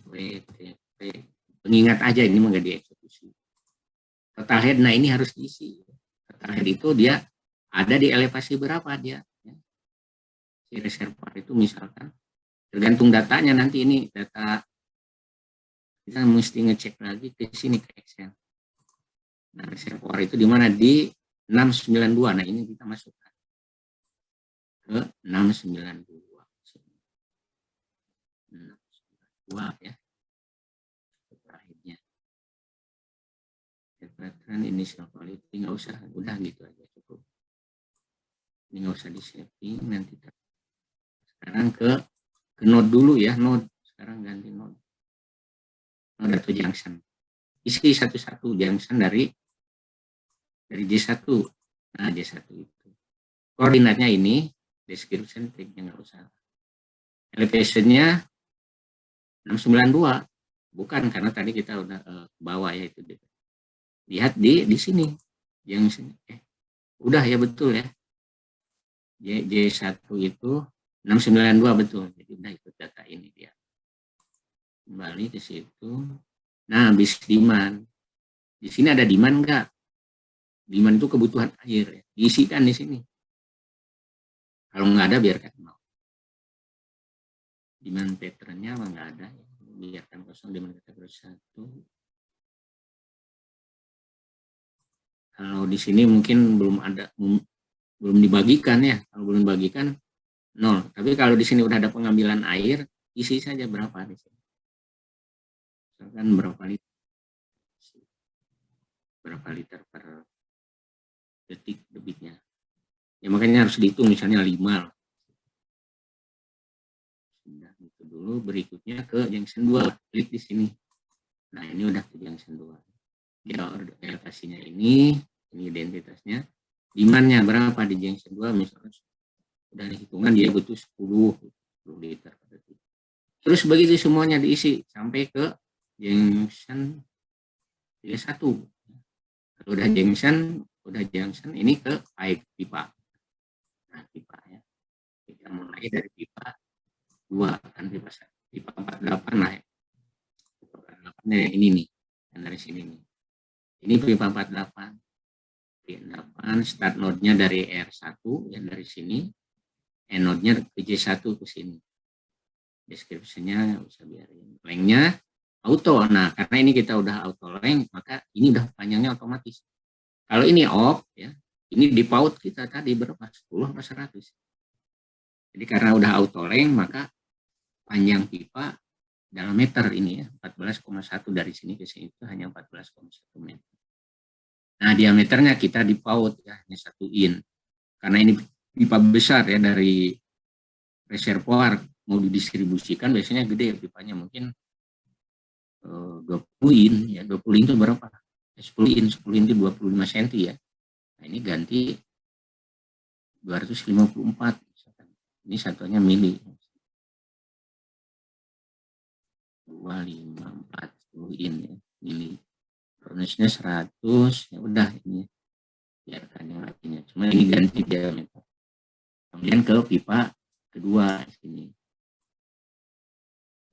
WTP pengingat aja, ini nggak dieksekusi. Total head, nah ini harus diisi. Total head itu dia ada di elevasi berapa dia ya. Si reservoir itu misalkan tergantung datanya, nanti ini data kita mesti ngecek lagi ke sini ke Excel. Nah, reservoir itu di mana? Di 692. Nah, ini kita masukkan ke 692. 692 ya. Terakhirnya. Pattern initial quality nggak usah, udah gitu aja cukup. Ini nggak usah di setting, nanti sekarang ke node dulu ya, node. Sekarang ganti node. Node atau junction. Isi satu-satu junction dari J1. Nah, J1 itu. Koordinatnya ini, description tag-nya nggak usah. Elevation-nya 692. Bukan, karena tadi kita udah ke bawah ya itu. Lihat di sini. Yang udah ya, betul ya. J1 itu 692 betul. Jadi udah ikut data ini dia. Kembali ke situ. Nah, bis demand. Di sini ada demand enggak? Demand itu kebutuhan air ya. Diisikan di sini. Kalau nggak ada biarkan nol. Demand pattern-nya nggak ada, ya. Biarkan kosong, demand kategori 1. Kalau di sini mungkin belum ada, belum dibagikan ya. Kalau belum dibagikan 0. Tapi kalau di sini udah ada pengambilan air, isi saja berapa di sini. Misalkan berapa liter per detik debitnya. Ya makanya harus dihitung, misalnya 5. Sudah itu dulu, berikutnya ke junction 2. Klik di sini. Nah, ini udah ke junction 2. Ya, elevasinya ini identitasnya. Demand-nya berapa di junction 2, misalnya udah hitungan dia butuh 10 liter per detik. Terus begitu semuanya diisi sampai ke junction 31. Kalau udah junction ini ke pipa. Nah, pipa ya. Kita mulai dari pipa 2 kan, pipa 48 lah ya. Pipa 48 ya, ini nih. Dan dari sini nih. Ini pipa 48. Start node-nya dari R1 yang dari sini. End node-nya ke J1 ke sini. Deskripsinya bisa biarin. Length-nya auto. Nah, karena ini kita udah auto length, maka ini udah panjangnya otomatis. Kalau ini off ya, ini di paut kita tadi berapa? 10 atau 100. Jadi karena udah auto length, maka panjang pipa dalam meter ini ya, 14,1 dari sini ke sini itu hanya 14,1 meter. Nah, diameternya kita di paut ya, hanya 1 in. Karena ini pipa besar ya, dari reservoir mau didistribusikan biasanya gede pipanya, mungkin 20 in ya. 20 in itu berapa? 10 in itu 25 cm ya. Nah, ini ganti 254 misalkan. Ini satunya mili. 254 in ya, mili. Furnace-nya 100, ya udah ini biarkan yang lainnya. Cuma ini ganti diameter. Kemudian ke pipa kedua sini.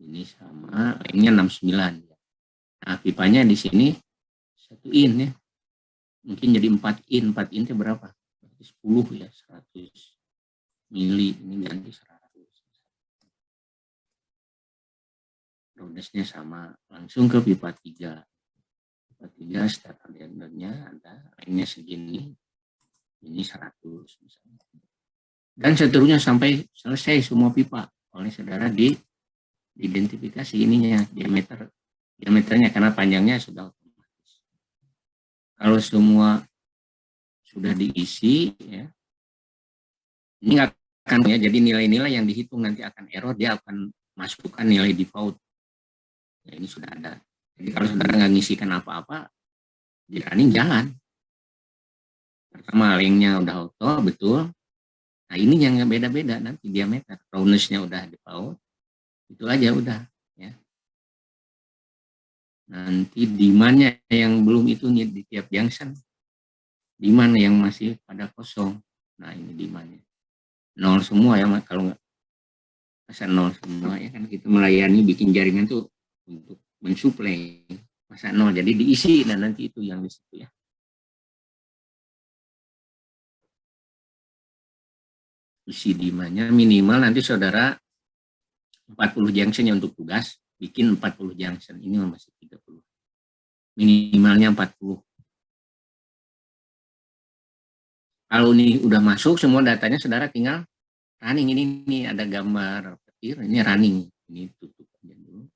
Ini sama, lainnya 69 ya. Nah, pipanya di sini 1 in ya. Mungkin jadi 4 in. 4 in itu berapa? 10 ya, 100 mili. Ini ganti 100. Roundness-nya sama. Langsung ke pipa 3. Pipa 3 start addernya ada. Lainnya segini. Ini 100 misalnya. Dan seterusnya sampai selesai semua pipa. Oleh saudara diidentifikasi ininya, diameternya, karena panjangnya sudah otomatis. Kalau semua sudah diisi ya, ini akan ya, jadi nilai-nilai yang dihitung nanti akan error, dia akan masukkan nilai default ya, ini sudah ada. Jadi kalau saudara nggak ngisikan apa-apa, di running jalan. Pertama length-nya udah auto, betul. Nah, ini yang beda-beda nanti diameter, roundness-nya udah default, itu aja udah ya. Nanti demand-nya yang belum itu nih di tiap junction. Demand yang masih pada kosong. Nah ini demand-nya. Nol semua ya, kalau nggak masa nol semua ya kan kita melayani bikin jaringan tuh untuk mensuplai, masa nol, jadi diisi dan nanti itu yang di situ ya. Isi demand-nya minimal nanti saudara 40 junction ya untuk tugas, bikin 40 junction, ini masih 30. Minimalnya 40. Kalau ini udah masuk semua datanya, saudara tinggal running. Ini ada gambar petir, ini running. Ini tutup aja dulu.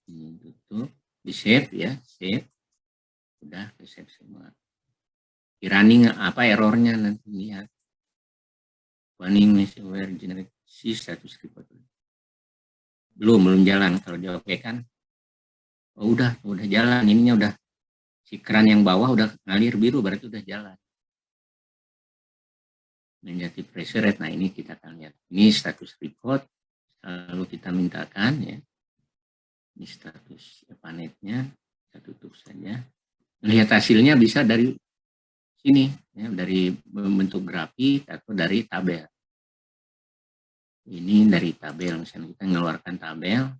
Ini tutup, di save ya, save. Udah di save semua. Di running apa errornya nanti lihat. Warning where generate status report. Belum jalan. Kalau dia oke kan, oh udah jalan. Ininya udah, si keran yang bawah udah ngalir biru, berarti udah jalan. Negative pressure rate, nah ini kita akan lihat. Ini status report, lalu kita mintakan ya. Ini status panetnya, kita tutup saja. Lihat hasilnya bisa dari sini, ya, dari bentuk grafik atau dari tabel. Ini dari tabel, misalnya kita mengeluarkan tabel,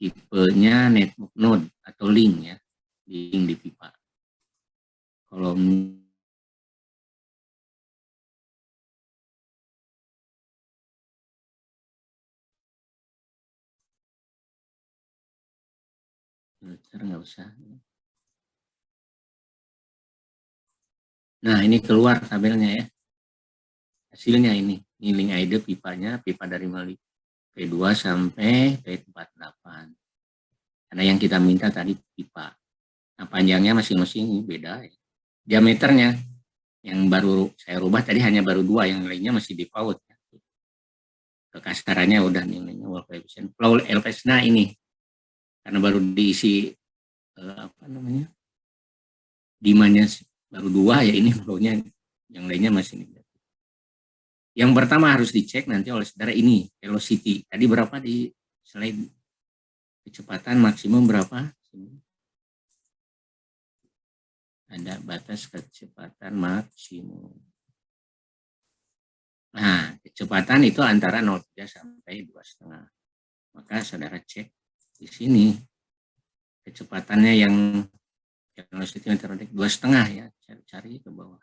tipenya network node atau link ya, link di pipa. Kalau filter nggak usah. Nah ini keluar tabelnya ya, hasilnya ini link ID pipanya, pipa dari Mali P2 sampai P48. Karena yang kita minta tadi pipa. Nah panjangnya masing-masing beda ya. Diameternya yang baru saya rubah tadi hanya baru 2, yang lainnya masih di PAUD. Ya. Kekasarannya udah nilainya wall coefficient. Flow LPS, nah ini karena baru diisi apa namanya, demand-nya baru 2 ya, ini flow-nya, yang lainnya masih negatif. Yang pertama harus dicek nanti oleh saudara ini velocity. Tadi berapa di slide, kecepatan maksimum berapa? Ada batas kecepatan maksimum. Nah, kecepatan itu antara 0,3 sampai 2,5. Maka saudara cek di sini kecepatannya yang velocity meteorologi 2,5 ya, cari ke bawah.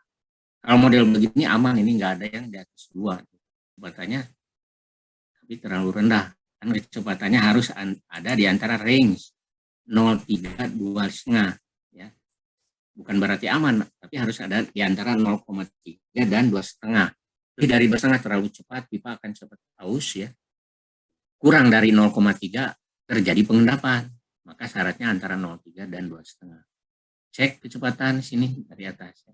Kalau model begini aman, ini nggak ada yang di atas 2. Kecepatannya tapi terlalu rendah. Kan kecepatannya harus ada di antara range 0,3 2,5 ya. Bukan berarti aman, tapi harus ada di antara 0,3 dan 2,5. Lebih dari 2,5 terlalu cepat, pipa akan cepat aus ya. Kurang dari 0,3 terjadi pengendapan. Maka syaratnya antara 0,3 dan 2,5. Cek kecepatan sini dari atas.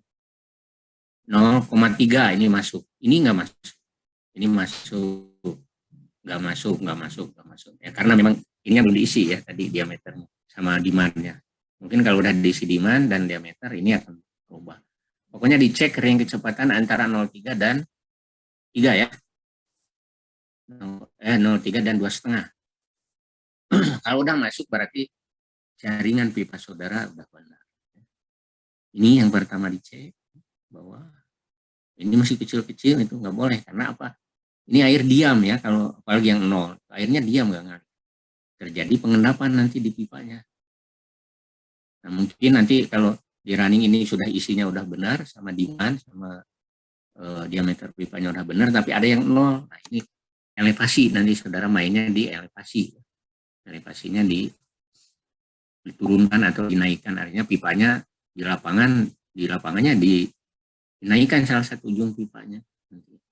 0,3 ini masuk, ini nggak masuk, ini masuk, nggak masuk. Ya, karena memang ini belum diisi ya tadi diameternya sama demand-nya. Mungkin kalau udah diisi demand dan diameter ini akan berubah. Pokoknya dicek ring kecepatan antara 0,3 dan 3 ya. 0,3 dan 2,5. Kalau udah masuk berarti jaringan pipa saudara udah benar. Ini yang pertama dicek, bahwa ini masih kecil-kecil, itu nggak boleh. Karena apa? Ini air diam ya, kalau apalagi yang 0, airnya diam nggak ngalir. Terjadi pengendapan nanti di pipanya. Nah mungkin nanti kalau di running ini sudah isinya udah benar, sama demand, sama diameter pipanya udah benar, tapi ada yang 0. Nah ini elevasi, nanti saudara mainnya di elevasi. Elevasinya diturunkan atau dinaikkan, artinya pipanya di lapangannya dinaikkan salah satu ujung pipanya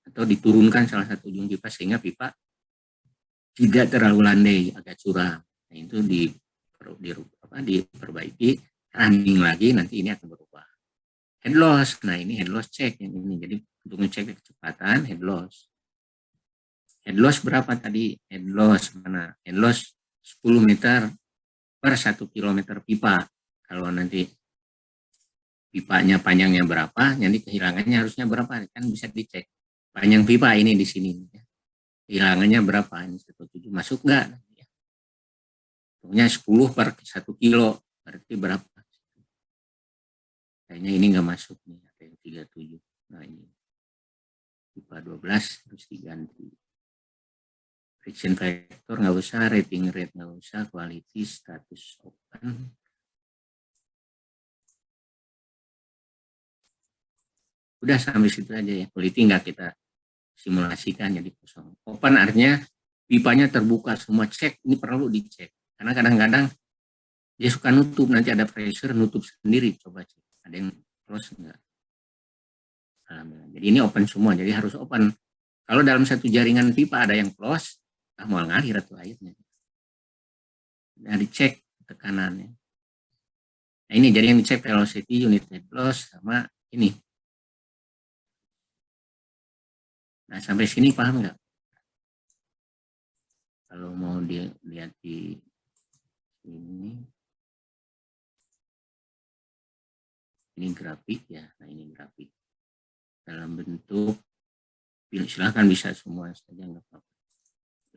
atau diturunkan salah satu ujung pipa sehingga pipa tidak terlalu landai, agak curam. Nah, itu diperbaiki, running lagi, nanti ini akan berubah. Head loss, nah ini head loss cek yang ini. Jadi untuk ngecek kecepatan head loss. Head loss berapa tadi? Head loss mana? Head loss 10 meter per 1 kilometer pipa. Kalau nanti pipanya panjangnya berapa, nanti kehilangannya harusnya berapa, kan bisa dicek. Panjang pipa ini di sini. Kehilangannya berapa, ini 1,7 masuk nggak? Pokoknya 10 per 1 kilo, berarti berapa? Kayaknya ini nggak masuk nih, ada yang 37. Nah ini IPA 12 terus diganti. Friction factor nggak usah, rating rate nggak usah, quality, status open. Udah sampai situ aja ya, quality nggak kita simulasikan jadi kosong. Open artinya pipanya terbuka semua, cek, ini perlu dicek. Karena kadang-kadang dia suka nutup, nanti ada pressure nutup sendiri, coba cek. Ada yang close enggak? Jadi ini open semua, jadi harus open. Kalau dalam satu jaringan pipa ada yang close, mau ngalir atau airnya. Nah, dicek tekanannya. Nah ini jadi yang dicek velocity, unit head loss, sama ini. Nah sampai sini paham nggak? Kalau mau dilihat di ini grafik ya. Nah ini grafik dalam bentuk, silahkan bisa semua saja nggak apa-apa.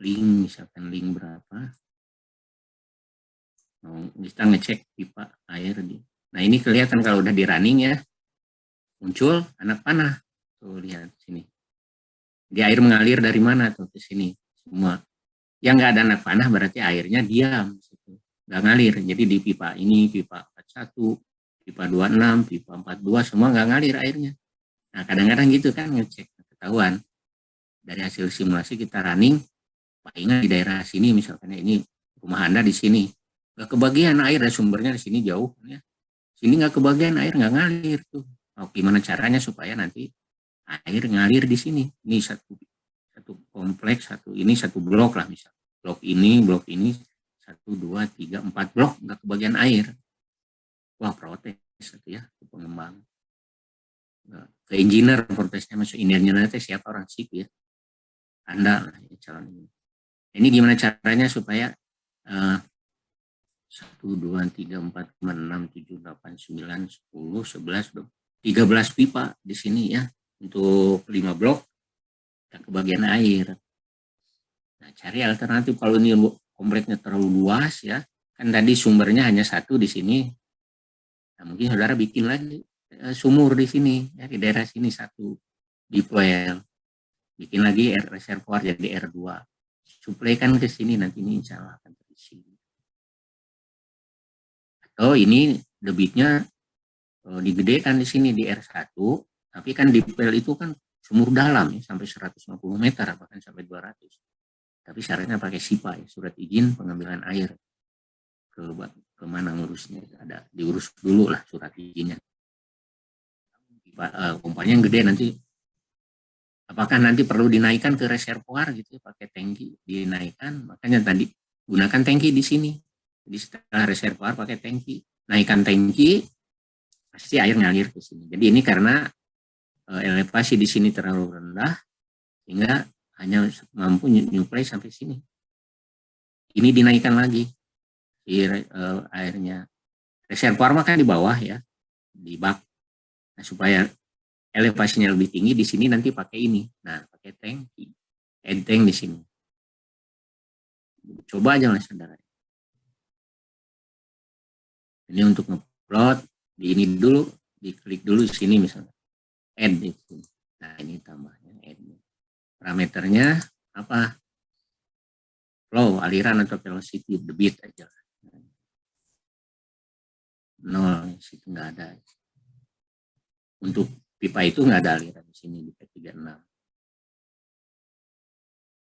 Link, misalkan link berapa? Kita ngecek pipa air di. Nah ini kelihatan kalau udah di running ya, muncul anak panah. Tuh lihat sini. Di air mengalir dari mana tuh ke sini semua. Yang nggak ada anak panah berarti airnya diam, nggak ngalir. Jadi di pipa ini, pipa 41, pipa 26, pipa 42 semua nggak ngalir airnya. Nah kadang-kadang gitu kan ngecek ketahuan. Dari hasil simulasi kita running, palingan di daerah sini misalkan ini rumah Anda di sini. Nggak kebagian air dari sumbernya di sini jauh ya. Sini nggak kebagian air, nggak ngalir tuh. Oh, gimana caranya supaya nanti air ngalir di sini? Ini satu kompleks, satu blok lah misal. Blok ini 1, 2, 3, 4 blok nggak kebagian air. Wah protes itu ya ke pengembang. Ke engineer protesnya, masuk engineer nanti siapa orang sipil ya. Anda lah ya, calon ini. Ini gimana caranya supaya 1, 2, 3, 4, 5, 6, 7, 8, 9, 10, 11, 13 pipa di sini ya. Untuk 5 blok kebagian air. Nah, cari alternatif kalau ini kompleknya terlalu luas ya. Kan tadi sumbernya hanya satu di sini. Nah, mungkin saudara bikin lagi sumur di sini ya, di daerah sini satu deep well. Bikin lagi reservoir jadi R2. Suplaikan ke sini, nanti ini insya Allah akan terisi. Atau ini debitnya digedekan di sini di R1, tapi kan di well itu kan sumur dalam ya, sampai 150 meter bahkan sampai 200. Tapi syaratnya pakai SIPA ya, surat izin pengambilan air. Ke mana ngurusnya, ada diurus dulu lah surat izinnya. Pompanya yang gede nanti, apakah nanti perlu dinaikkan ke reservoir gitu ya, pakai tangki dinaikkan, makanya tadi gunakan tangki di sini. Jadi setelah reservoir pakai tangki, naikkan tangki, pasti air ngalir ke sini. Jadi ini karena elevasi di sini terlalu rendah, sehingga hanya mampu nyuplai sampai sini. Ini dinaikkan lagi airnya. Reservoir maka di bawah ya, di bak. Nah, supaya elevasinya lebih tinggi di sini nanti pakai ini. Nah, pakai tangki, tank di sini. Coba aja lah saudara. Ini untuk ngeplot, di ini dulu, diklik dulu di sini misalnya. Add itu. Nah, ini tambahnya add. Parameternya apa? Flow, aliran atau velocity, debit aja. 0, situ nggak ada. Untuk pipa itu nggak ada aliran di sini di P36.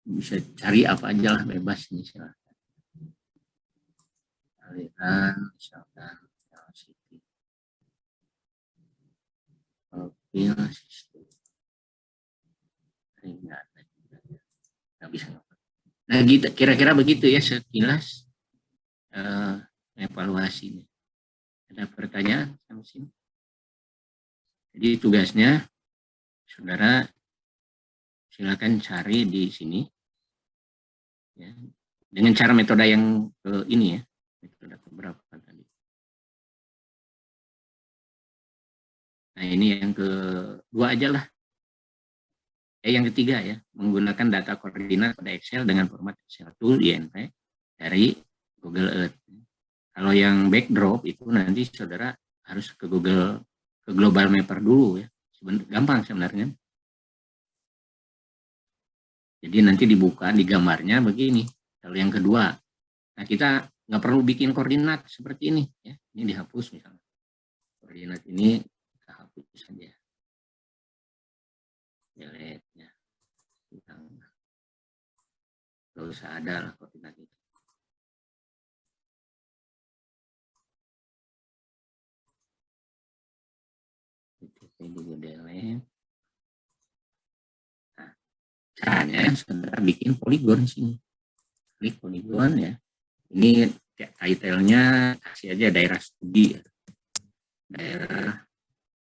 Bisa cari apa aja lah, bebas nih silahkan. Aliran misalkan velocity. Profil sistem. Ini nggak ada. Nggak bisa. Nah gitu, kira-kira begitu ya sekilas evaluasinya. Ada pertanyaan sampai sini? Jadi tugasnya saudara silakan cari di sini ya, dengan cara metode yang ini ya, metode keberapa tadi. Nah ini yang kedua aja lah. Yang ketiga ya, menggunakan data koordinat pada Excel dengan format Excel tool INP dari Google Earth. Kalau yang backdrop itu nanti saudara harus ke Global Mapper dulu ya. Gampang sebenarnya. Jadi nanti dibuka di gambarnya begini. Kalau yang kedua, nah kita nggak perlu bikin koordinat seperti ini ya. Ini dihapus misalnya. Koordinat ini kita hapus saja. Delete ya. Nggak usah ada lah koordinat itu. Ini juga delete. Nah, caranya saudara bikin poligon sini. Klik poligon ya. Ini title-nya kasih aja daerah studi, daerah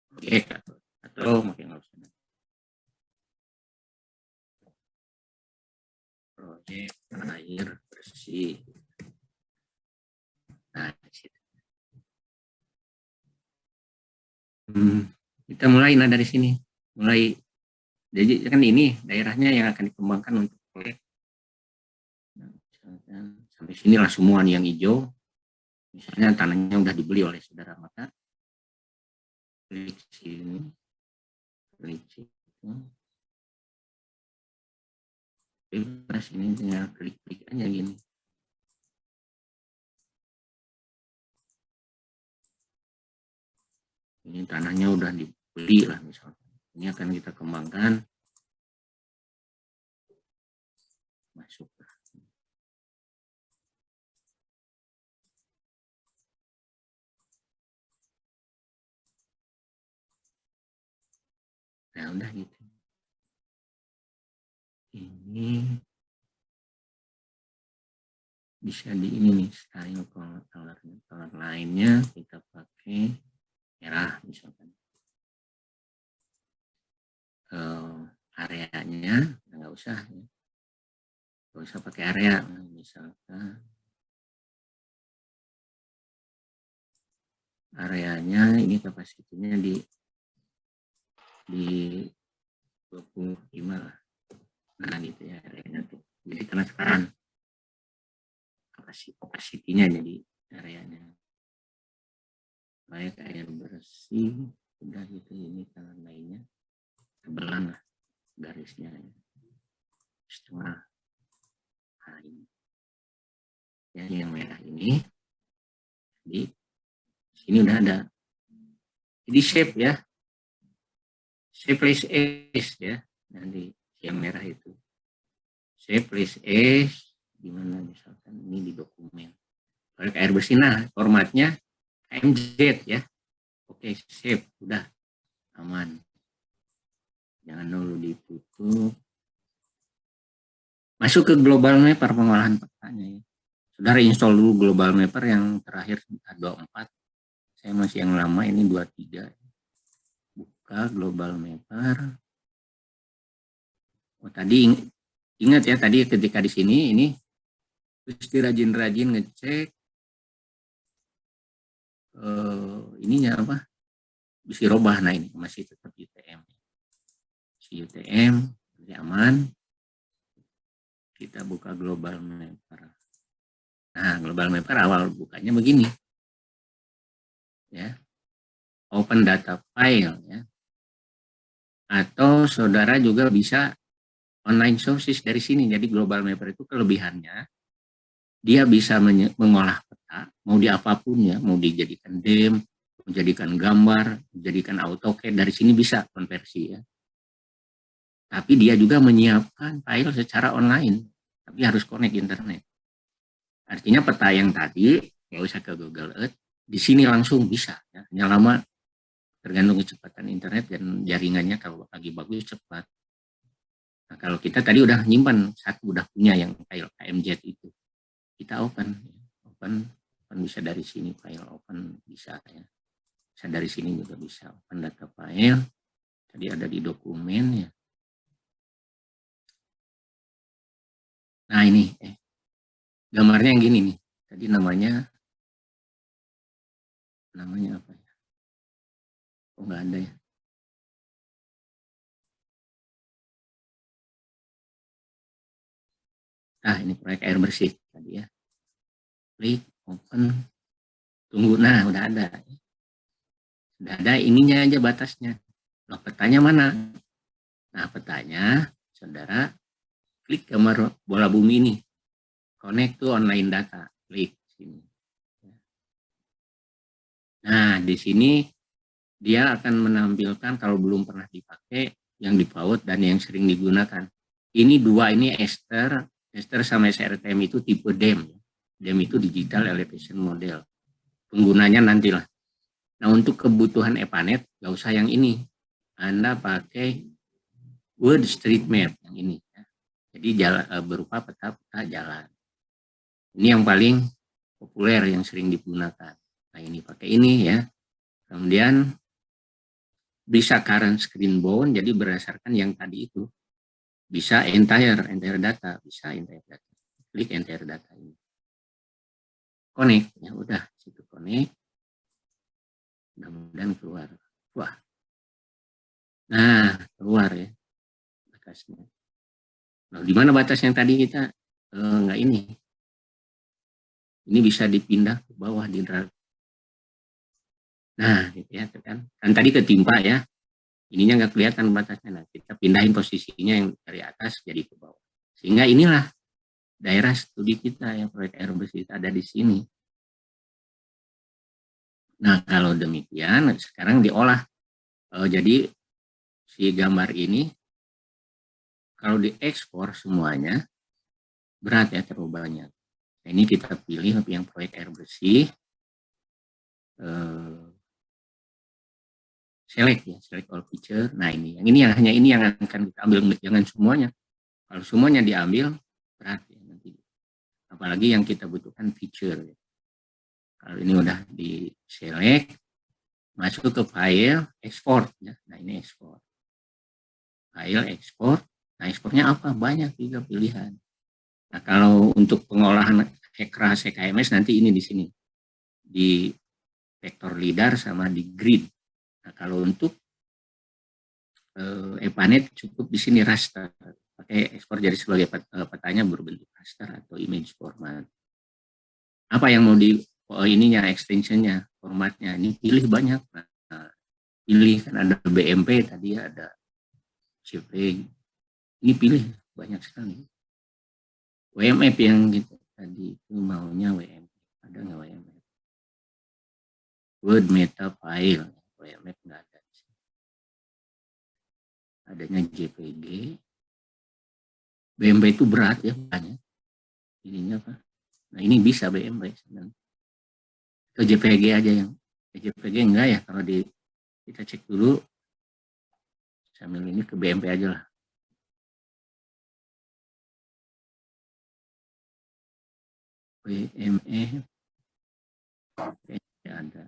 proyek atau mungkin nggak usah. Proyek air bersih. Nah, di situ. Kita mulai dari sini. Mulai, jadi kan ini daerahnya yang akan dikembangkan untuk proyek. Nah, sampai sinilah semua yang hijau. Misalnya tanahnya udah dibeli oleh saudara, maka klik sini, klik situ. Bebas ini tinggal klik-klik aja gini. Ini tanahnya udah dibeli lah misalnya. Ini akan kita kembangkan. Masuk. Nah udah gitu. Ini bisa di ini nih, style color lainnya kita pakai merah misalkan. Areanya nggak usah ya. Nggak usah pakai area misalkan. Areanya ini kapasitinya di 25 lah. Nah gitu ya areanya tuh. Jadi transparan. Kapasitinya jadi areanya. Baik air bersih, udah gitu ini kalau lainnya. Tebelan lah garisnya. Setengah. Nah, ini. Ya, yang merah ini. Di sini udah ada. Jadi shape ya. Shape place S ya. Nanti yang merah itu. Shape place S. Gimana misalkan ini di dokumen. Kalau air bersih, nah formatnya KMZ ya. Oke, shape. Udah. Aman. Jangan dulu ditutup. Masuk ke Global Mapper pengolahan petanya ya. Saudara install dulu Global Mapper yang terakhir 24. Saya masih yang lama ini 23. Buka Global Mapper. Oh, tadi ingat ya tadi ketika di sini ini terus dirajin-rajin ngecek ininya apa? Bisa robah, nah ini masih tetap UTM. UTM aman. Kita buka Global Mapper. Nah, Global Mapper awal bukanya begini. Ya. Open data file ya. Atau saudara juga bisa online sources dari sini. Jadi Global Mapper itu kelebihannya dia bisa mengolah peta mau di apapun ya, mau dijadikan DEM, menjadikan gambar, menjadikan AutoCAD, dari sini bisa konversi ya. Tapi dia juga menyiapkan file secara online, tapi harus connect internet. Artinya peta yang tadi nggak usah ke Google Earth, di sini langsung bisa ya. Hanya lama tergantung kecepatan internet dan jaringannya, kalau lagi bagus cepat. Nah, kalau kita tadi udah nyimpan satu, udah punya yang file KMZ itu, kita open bisa dari sini, file open bisa ya. Bisa dari sini juga bisa open data file. Tadi ada di dokumen ya. Nah ini gambarnya yang gini nih. Tadi namanya apa ya? Oh nggak ada ya. Nah ini proyek air bersih tadi ya. klik open, tunggu. Nah, udah ada ininya aja batasnya. Loh, petanya mana? Nah, petanya saudara klik gambar bola bumi ini, connect to online data, klik sini. Nah, di sini dia akan menampilkan kalau belum pernah dipakai yang dipaut dan yang sering digunakan. Ini dua ini ester sama SRTM itu tipe DEM. DEM itu digital elevation model. Penggunanya nantilah. Nah, untuk kebutuhan EPANET nggak usah yang ini. Anda pakai World Street Map yang ini. Jadi jalan, berupa peta-peta jalan. Ini yang paling populer yang sering digunakan. Nah, ini pakai ini ya. Kemudian bisa current screen bound, jadi berdasarkan yang tadi itu. Bisa entire data, bisa entire data. Klik entire data ini. Connect, ya udah, situ connect. Mudah-mudahan keluar. Wah. Nah, keluar ya batasnya. Nah, di mana batas yang tadi kita nggak ini? Ini bisa dipindah ke bawah di drag. Nah, gitu ya, kan tadi ketimpa ya. Ininya nggak kelihatan batasnya. Nah, kita pindahin posisinya yang dari atas jadi ke bawah. Sehingga inilah daerah studi kita yang proyek air bersih ada di sini. Nah, kalau demikian sekarang diolah. Jadi si gambar ini kalau diekspor semuanya berat ya, terlalu banyak. Nah, ini kita pilih yang proyek air bersih. Select ya, select all feature. Nah, ini hanya ini yang akan kita ambil, jangan semuanya. Kalau semuanya diambil berat ya nanti. Apalagi yang kita butuhkan feature. Ya. Kalau ini udah di select, masuk ke file, export ya. Nah, ini export. File export. Nah, ekspornya apa? Banyak juga pilihan. Nah, kalau untuk pengolahan HECRAS CKMS nanti ini di sini. Di vektor lidar sama di grid. Nah, kalau untuk EPANET cukup di sini raster. Pakai ekspor jadi sebagai petanya berbentuk raster atau image format. Apa yang mau di ininya, extensionnya, formatnya, ini pilih banyak. Nah, pilih kan ada BMP tadi ada JPEG. Ini pilih banyak sekali. WMF yang gitu tadi itu maunya WMF. Ada nggak WMF? Word meta file. WMF nggak ada. Adanya JPG. BMP itu berat ya banyak. Ininya apa? Nah, ini bisa BMP sebenarnya. Ke JPG aja yang JPG enggak ya, kalau kita cek dulu sambil ini ke BMP aja lah. BME ada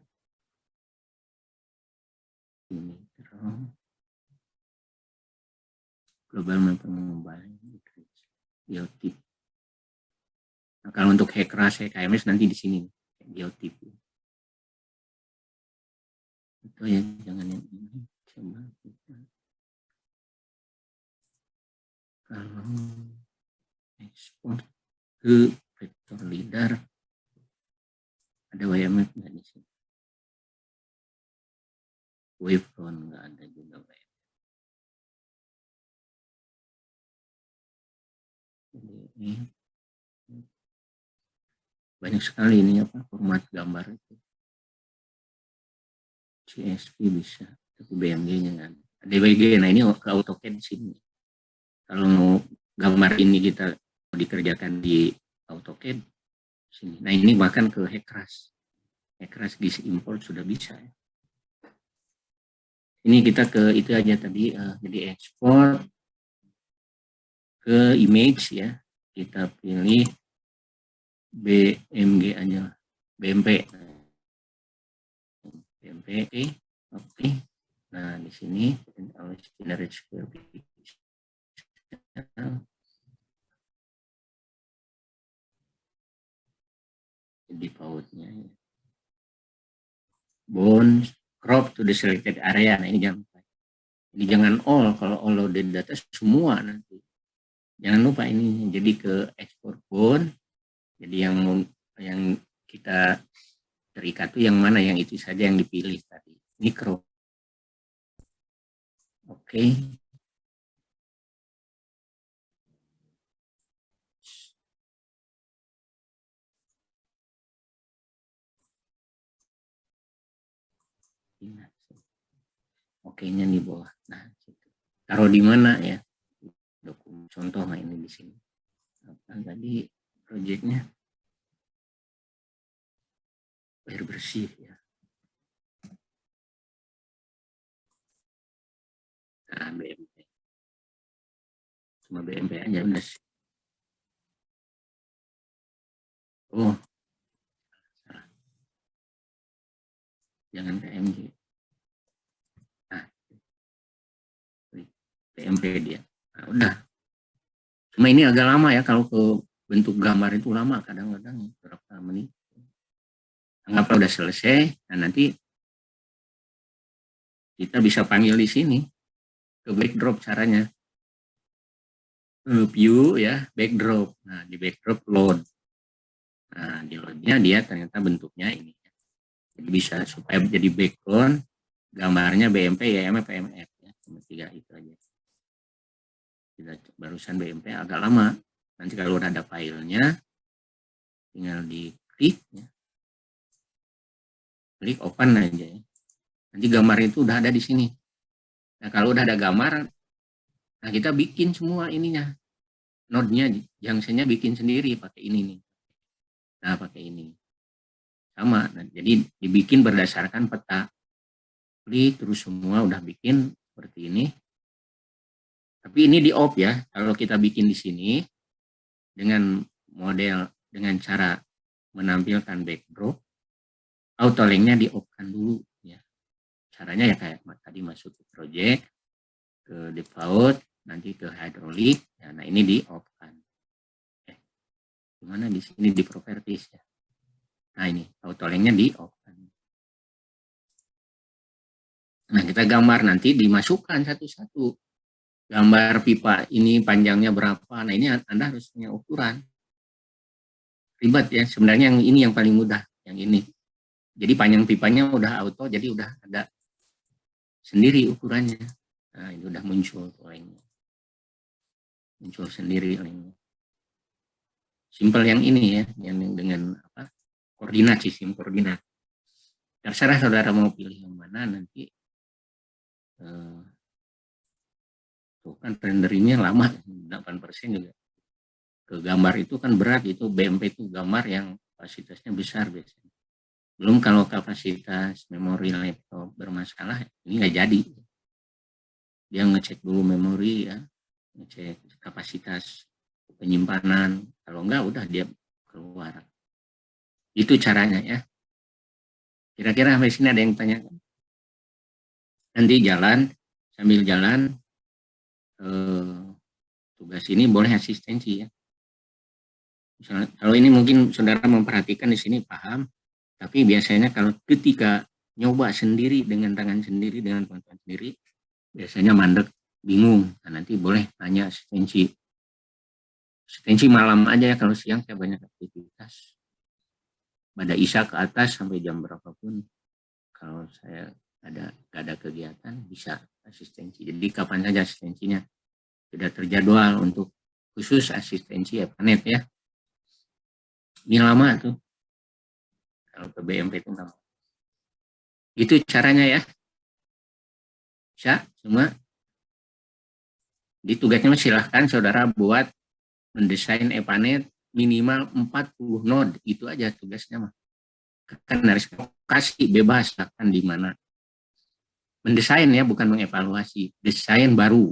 ini terus global mapping mobile geotip. Nah, kalau untuk HECRAS CKMS nanti di sini geotip. Itu ya, jangan yang ini. Coba kita kalau ekspor ke vektor lidar ada WMF nggak di sini? Wavefront nggak ada juga WMF. Jadi ini banyak sekali ini apa format gambar itu. CSV bisa, tapi BMG-nya nggak ada. DWG, nah ini ke AutoCAD sini. Kalau gambar ini kita dikerjakan di AutoCAD sini. Nah ini bahkan ke HECRAS. HECRAS di import sudah bisa. Ya. Ini kita ke itu aja tadi, jadi ekspor ke image ya. Kita pilih BMG aja, BMP. BMP, oke. Nah di sini generate square di pautnya. Bones crop to the selected area. Nah ini jangan all, kalau all loaded data semua nanti. Jangan lupa ini jadi ke export bone. Jadi yang yang kita terikat itu yang mana, yang itu saja yang dipilih tadi, mikro. Oke. Oke-nya di bawah. Nah, taruh di mana ya? Dokumen contoh ini di sini. Apa tadi proyeknya? Air bersih ya. Nah, BMP. Cuma BMP aja udah. Oh, salah. Jangan PMG. Nah, PMP dia. Nah, udah. Cuma ini agak lama ya, kalau ke bentuk gambar itu lama kadang-kadang berapa menit. Anggaplah udah selesai, dan nanti kita bisa panggil di sini ke backdrop caranya. View ya, backdrop. Nah, di backdrop load. Nah, di loadnya dia ternyata bentuknya ini. Jadi bisa supaya jadi background, gambarnya BMP, YMF, PMF ya. Cuma 3 itu aja. Kita barusan BMP agak lama. Nanti kalau udah ada filenya, tinggal diklik ya. Klik open aja ya. Nanti gambar itu udah ada di sini. Nah, kalau udah ada gambar, nah kita bikin semua ininya. Node-nya, junction-nya bikin sendiri pakai ini nih. Nah, pakai ini. Sama. Nah, jadi dibikin berdasarkan peta. Klik terus semua udah bikin seperti ini. Tapi ini di off ya. Kalau kita bikin di sini dengan model, dengan cara menampilkan backdrop, auto-link-nya di off-kan dulu ya. Caranya ya kayak tadi, masuk ke project, ke default, nanti ke hydraulic. Ya, nah ini di off-kan. Gimana di sini di properties ya. Nah ini auto-link-nya di off-kan. Nah kita gambar, nanti dimasukkan satu-satu. Gambar pipa ini panjangnya berapa. Nah ini Anda harus punya ukuran. Ribet ya, sebenarnya yang ini yang paling mudah, yang ini. Jadi panjang pipanya udah auto, jadi udah ada sendiri ukurannya. Nah ini udah muncul lainnya. Muncul sendiri lainnya. Simpel yang ini ya, yang dengan apa, koordinat, sistem koordinat. Terserah saudara mau pilih yang mana nanti. Tuh kan renderingnya lama, 8% juga. Ke gambar itu kan berat, itu BMP itu gambar yang kapasitasnya besar biasanya. Belum kalau kapasitas memori laptop bermasalah, ini nggak jadi. Dia ngecek dulu memori ya, ngecek kapasitas penyimpanan. Kalau enggak udah dia keluar. Itu caranya ya. Kira-kira sampai sini ada yang tanya? Nanti jalan, sambil jalan, tugas ini boleh asistensi ya. Misalnya, kalau ini mungkin saudara memperhatikan di sini paham, tapi biasanya kalau ketika nyoba sendiri dengan tangan sendiri, dengan pengetahuan sendiri, biasanya mandek, bingung. Nah, nanti boleh tanya asistensi. Asistensi malam aja ya, kalau siang saya banyak aktivitas. Pada Isya ke atas sampai jam berapapun. Kalau saya gak ada kegiatan, bisa asistensi. Jadi kapan saja asistensinya. Sudah terjadwal untuk khusus asistensi Epanet ya. Ini lama tuh. Kalau ke BMP itu lama. Itu caranya ya. Bisa, cuma di tugasnya silahkan saudara buat mendesain Epanet minimal 40 node. Itu aja tugasnya mah. Kan harus kasih bebas akan di mana. Mendesain ya, bukan mengevaluasi. Desain baru.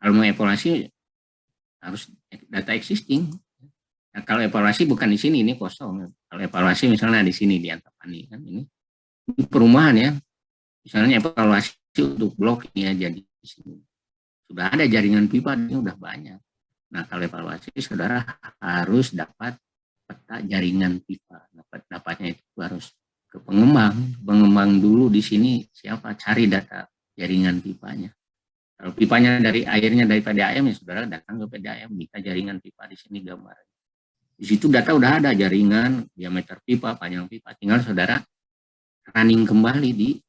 Kalau mengevaluasi harus data existing. Nah, kalau evaluasi bukan di sini, ini kosong. Kalau evaluasi misalnya di sini di Antapani kan ini perumahan ya. Misalnya evaluasi untuk blok ini aja di sini. Sudah ada jaringan pipa, ini udah banyak. Nah, kalau evaluasi saudara harus dapat peta jaringan pipa. Dapatnya itu harus ke pengembang dulu di sini siapa, cari data jaringan pipanya. Kalau pipanya dari airnya dari PDAM ya saudara datang ke PDAM, minta jaringan pipa di sini gambar. Di situ data udah ada, jaringan, diameter pipa, panjang pipa. Tinggal saudara running kembali di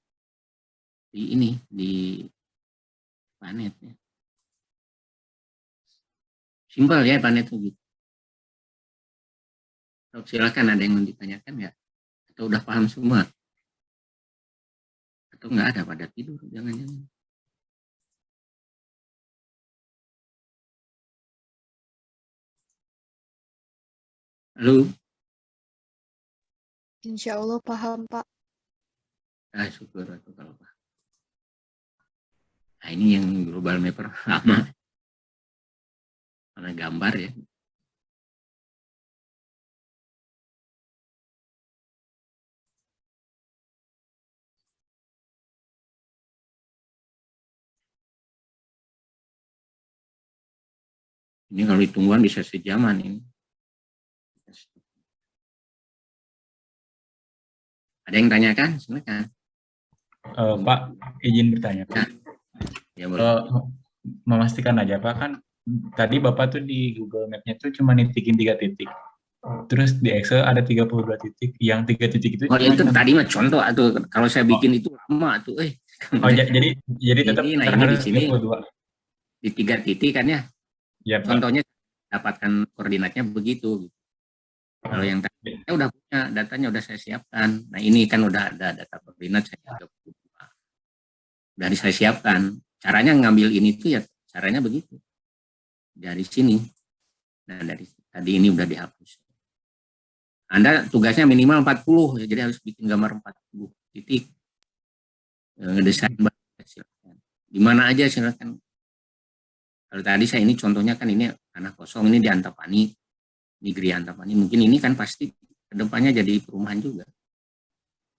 planetnya. Simpel ya planet itu gitu. Silakan, ada yang mau ditanyakan nggak? Atau udah paham semua? Atau nggak ada pada tidur? Jangan-jangan. Halo? Insya Allah paham, Pak. Syukur atau kalau paham. Nah, ini yang global mapper lama. Karena gambar ya. Ini kalau hitungan bisa sejaman ini. Ada yang tanyakan? Silakan. Pak, izin bertanya, Pak. Ya, boleh. Memastikan aja, Pak, kan tadi Bapak tuh di Google Map-nya tuh cuma nitikin 3 titik. Terus di Excel ada 32 titik. Yang 3 titik itu Oh, itu tadi mah contoh atau kalau saya bikin itu lama tuh, Oh, jadi tetap ini, nah ini harus di sini 32. Di 3 titik kan ya. Ya, Pak. Contohnya dapatkan koordinatnya begitu. Kalau yang tadi saya udah punya datanya, udah saya siapkan. Nah, ini kan udah ada data koordinat saya udah saya siapkan. Caranya ngambil ini tuh ya caranya begitu. Dari sini. Nah, dari tadi ini udah dihapus. Anda tugasnya minimal 40 ya, jadi harus bikin gambar 40 titik. Ngedesain silakan. Di mana aja silakan. Kalau tadi saya ini contohnya kan ini tanah kosong, ini di Antapani, Negeri Antapani. Mungkin ini kan pasti kedepannya jadi perumahan juga.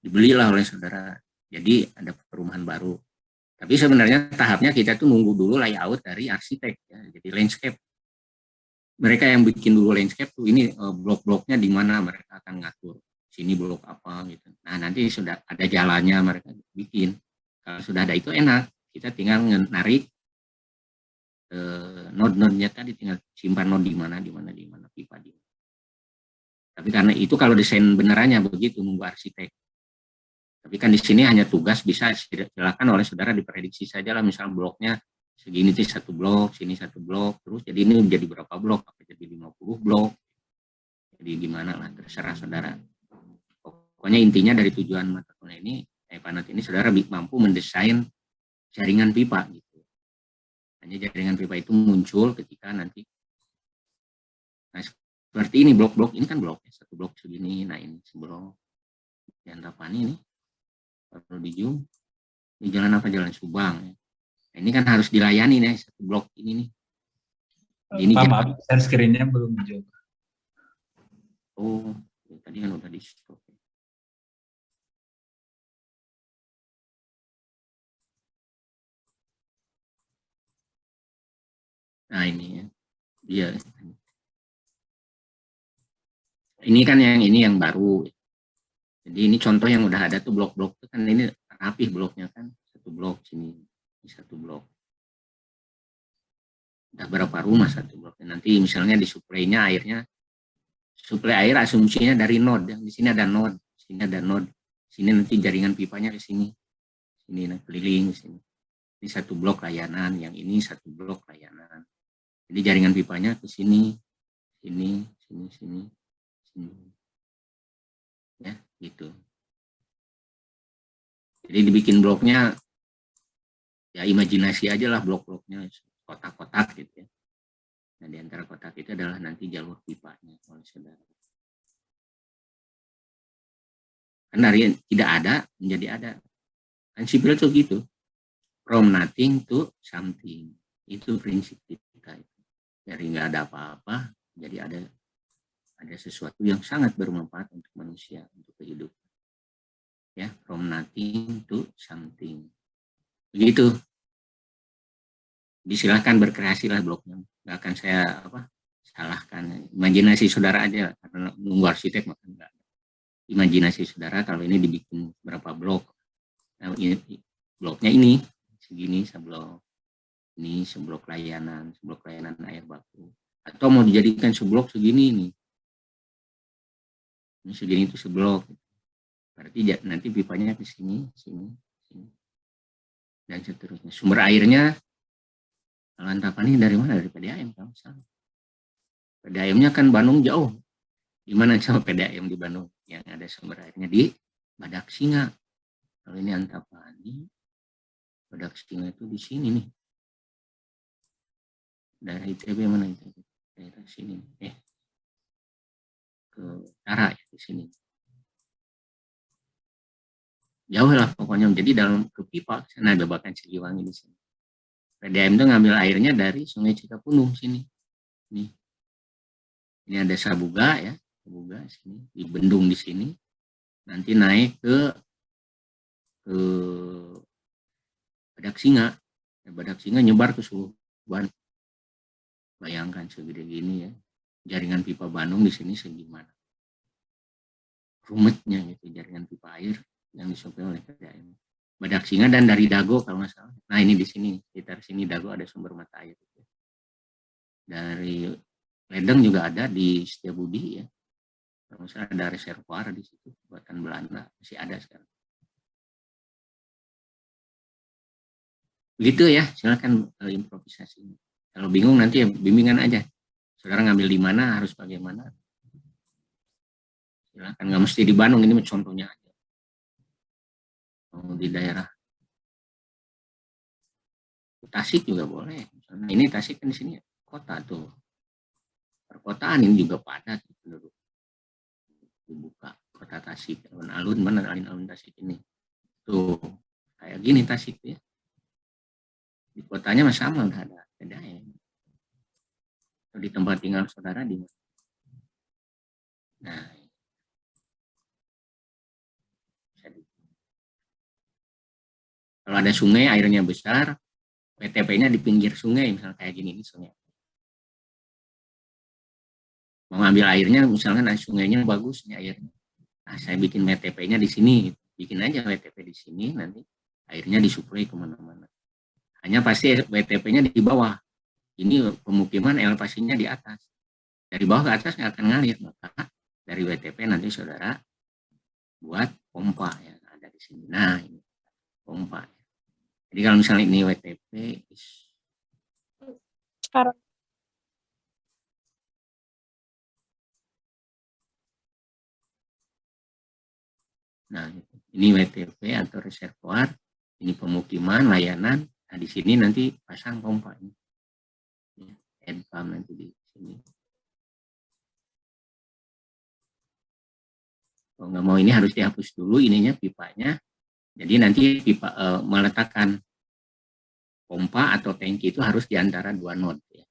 Dibelilah oleh saudara. Jadi ada perumahan baru. Tapi sebenarnya tahapnya kita tuh nunggu dulu layout dari arsitek, ya. Jadi landscape. Mereka yang bikin dulu landscape tuh ini blok-bloknya di mana mereka akan ngatur. Sini blok apa gitu. Nah, nanti sudah ada jalannya mereka bikin. Kalau sudah ada itu enak. Kita tinggal narik node-node-nya tadi, tinggal simpan node di mana pipa di mana. Tapi karena itu kalau desain benerannya begitu nunggu arsitek. Tapi kan di sini hanya tugas bisa silakan oleh saudara diprediksi saja lah, misal bloknya segini sih satu blok, sini satu blok, terus jadi ini menjadi berapa blok, apa jadi 50 blok. Jadi gimana lah, terserah saudara. Pokoknya intinya dari tujuan mata kuliah ini, PANAT ini saudara mampu mendesain jaringan pipa gitu. Hanya jaringan pipa itu muncul ketika nanti, nah seperti ini blok-blok, ini kan blok, satu blok segini, nah ini seblok. Di Antapani ini, kalau di Zoom, di jalan apa, Jalan Subang. Nah, ini kan harus dilayani nih, satu blok ini nih. Ini Pak, maaf, share screen-nya belum muncul. Oh, tadi kan udah di stop. Nah ini ya, dia. Ini kan yang baru. Jadi ini contoh yang udah ada tuh blok-blok tuh kan, ini rapih bloknya kan, satu blok sini, ini satu blok. Udah berapa rumah satu bloknya. Nanti misalnya disuplainya airnya, suplai air asumsinya dari node. Di sini ada node, sini ada node, sini nanti jaringan pipanya ke sini, sini keliling sini. Ini satu blok layanan, yang ini satu blok layanan. Jadi jaringan pipanya ke sini, sini, sini, sini, sini. Ya, gitu. Jadi dibikin bloknya ya imajinasi aja lah, blok-bloknya kotak-kotak gitu ya. Nah, di antara kotak itu adalah nanti jalur pipanya oleh saudara. Kan dari tidak ada menjadi ada. Kan sipil tuh gitu. From nothing to something. Itu prinsip kita. Dari nggak ada apa-apa, jadi ada sesuatu yang sangat bermanfaat untuk manusia, untuk kehidupan. Ya, from nothing to something. Begitu. Silakan berkreasi lah bloknya. Nggak akan saya salahkan. Imajinasi saudara aja, karena nunggu arsitek maka enggak. Imajinasi saudara kalau ini dibikin berapa blok. Nah, ini, bloknya ini segini seblok. Ini seblok layanan air baku. Atau mau dijadikan seblok segini nih. Ini segini itu seblok. Berarti nanti pipanya ke sini, sini, sini, dan seterusnya. Sumber airnya kalau Antapani dari mana? Dari PDAM kalau misalnya. PDAM-nya kan Bandung jauh. Di mana sama PDAM di Bandung? Yang ada sumber airnya di Badak Singa. Kalau ini Antapani, Badak Singa itu di sini nih. Dari ITB mana itu? Daerah sini. Ke utara ya, di sini. Jauh lah pokoknya. Jadi dalam ke pipa, sana ada Babakan Siliwangi di sini. PDAM itu ngambil airnya dari Sungai Cikapundung sini. Nih. Ini ada Sabuga ya, Sabuga sini, di bendung di sini. Nanti naik ke Badak Singa. Badak Singa nyebar ke seluruh Bandung. Bayangkan segede gini ya. Jaringan pipa Bandung di sini segimana. Rumetnya gitu jaringan pipa air yang disuplai oleh PDAM. Badak Singa dan dari Dago kalau nggak salah. Nah ini di sini, sekitar sini Dago ada sumber mata air. Dari Ledeng juga ada di Setiabudi ya. Kalau nggak salah ada reservoir di situ, buatan Belanda, masih ada sekarang. Begitu ya, silakan improvisasi. Kalau bingung nanti ya bimbingan aja. Saudara ngambil di mana, harus bagaimana. Silakan, nggak mesti di Bandung, ini contohnya aja. Di daerah Tasik juga boleh. Misalnya ini Tasik kan di sini kota tuh. Perkotaan ini juga padat penduduk. Dibuka kota Tasik, alun-alun mana alun-alun Tasik ini. Tuh, kayak gini Tasik ya. Di kotanya mah sama, nggak ada bedanya. Di tempat tinggal saudara di mana? Nah, kalau ada sungai airnya besar, WTP-nya di pinggir sungai, misalnya kayak gini nih sungai. Mau ambil airnya, misalnya nah, sungainya bagus nih airnya. Nah, saya bikin WTP-nya di sini, bikin aja WTP di sini, nanti airnya disuplai kemana-mana. Hanya pasti WTP-nya di bawah. Ini pemukiman elevasinya di atas. Dari bawah ke atas nggak akan ngalir, maka dari WTP nanti saudara buat pompa yang ada di sini. Nah, ini pompa. Jadi kalau misalnya ini WTP, sekarang nah ini WTP atau reservoir, ini pemukiman, layanan. Nah di sini nanti pasang pompa ini, head pump nanti di sini. Kalau nggak mau ini harus dihapus dulu ininya pipanya. Jadi nanti pipa meletakkan pompa atau tangki itu harus di antara dua node ya.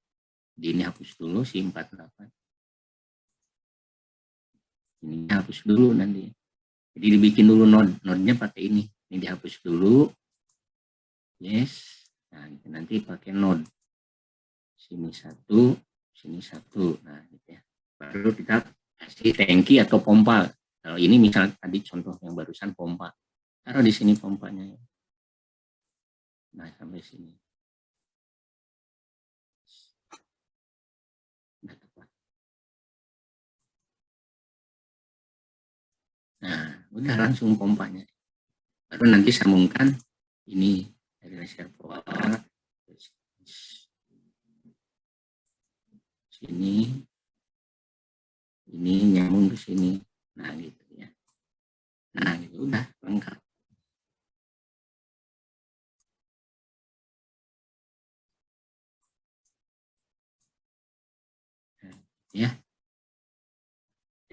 Jadi ini hapus dulu si 48. Ini hapus dulu nanti. Jadi dibikin dulu node-nya pakai ini. Ini dihapus dulu. Yes. Nah, nanti pakai node. Sini satu, sini satu. Nah, gitu ya. Baru kita kasih tangki atau pompa. Kalau ini misal tadi contoh yang barusan pompa. Taruh di sini pompanya. Nah, sampai sini. Nah, udah langsung pompanya. Baru nanti sambungkan ini dari reservoir sini, ini nyambung ke sini. Nah, gitu ya. Nah, itu udah lengkap. Ya.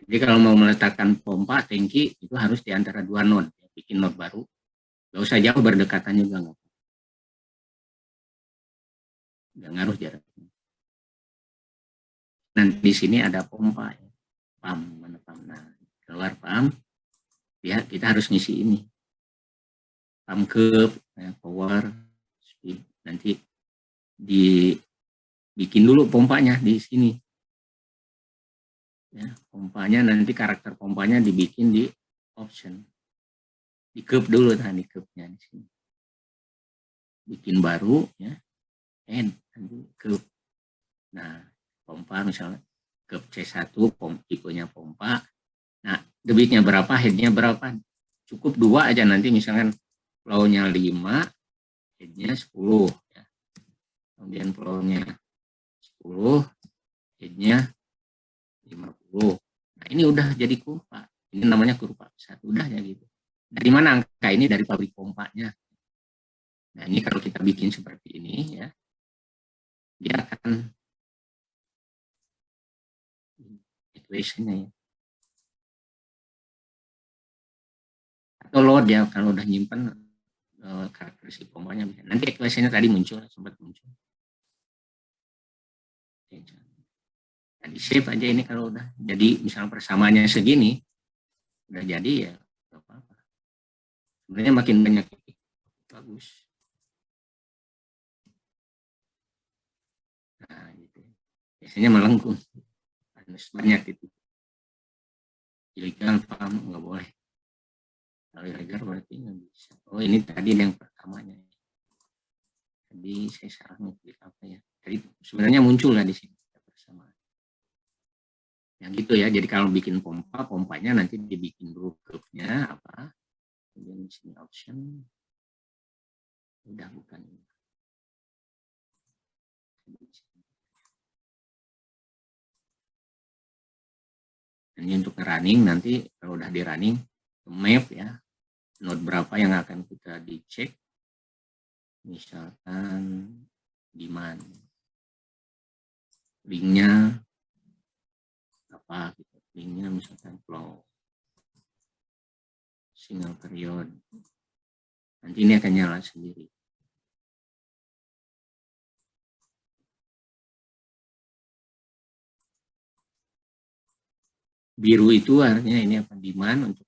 Jadi kalau mau meletakkan pompa, tangki itu harus di antara dua node, bikin node baru. Gak usah jauh, berdekatan juga nggak ngaruh jaraknya. Nanti di sini ada pompa, ya. Pump, mana pump? Nah, keluar pump, ya kita harus ngisi ini. Pump curve, ya, power, speed. Nanti dibikin dulu pompanya di sini. Ya, pompanya nanti karakter pompanya dibikin di option. Di curve dulu, di curve-nya di sini. Bikin baru, ya. Nanti curve. Nah, pompa misalnya curve C1, tipenya pompa. Nah, debitnya berapa, headnya berapa. Cukup 2 aja, nanti misalkan flow-nya 5, headnya 10. Ya. Kemudian flow-nya 10, headnya 50. Nah, ini udah jadi kurva. Ini namanya kurva besar. Udah ya gitu. Dari mana angka ini? Dari pabrik pompanya. Nah, ini kalau kita bikin seperti ini ya, dia akan equation-nya ya. Atau load ya, kalau udah nyimpen karakteristik pompanya. Nanti equation-nya tadi muncul, sempat muncul. Nah, di save aja ini kalau udah jadi, misalnya persamaannya segini, udah jadi ya nggak apa-apa. Sebenarnya makin banyak bagus. Nah, gitu. Biasanya melengkung, harus banyak itu. Ilegal paham nggak boleh. Kalau ilegal berarti nggak bisa. Oh, ini tadi yang pertamanya. Tadi saya salah ngeklik apa ya. Tadi sebenarnya muncul lah di sini persamaan. Yang gitu ya. Jadi kalau bikin pompa, pompanya nanti dibikin dulu curve-nya apa. Kemudian di sini option. Udah bukan ini. Dan ini untuk running, nanti kalau udah di running, map ya, node berapa yang akan kita dicek. Misalkan demand, linknya apa gitu, linknya misalkan flow, single period. Nanti ini akan nyala sendiri. Biru itu artinya ini apa, demand untuk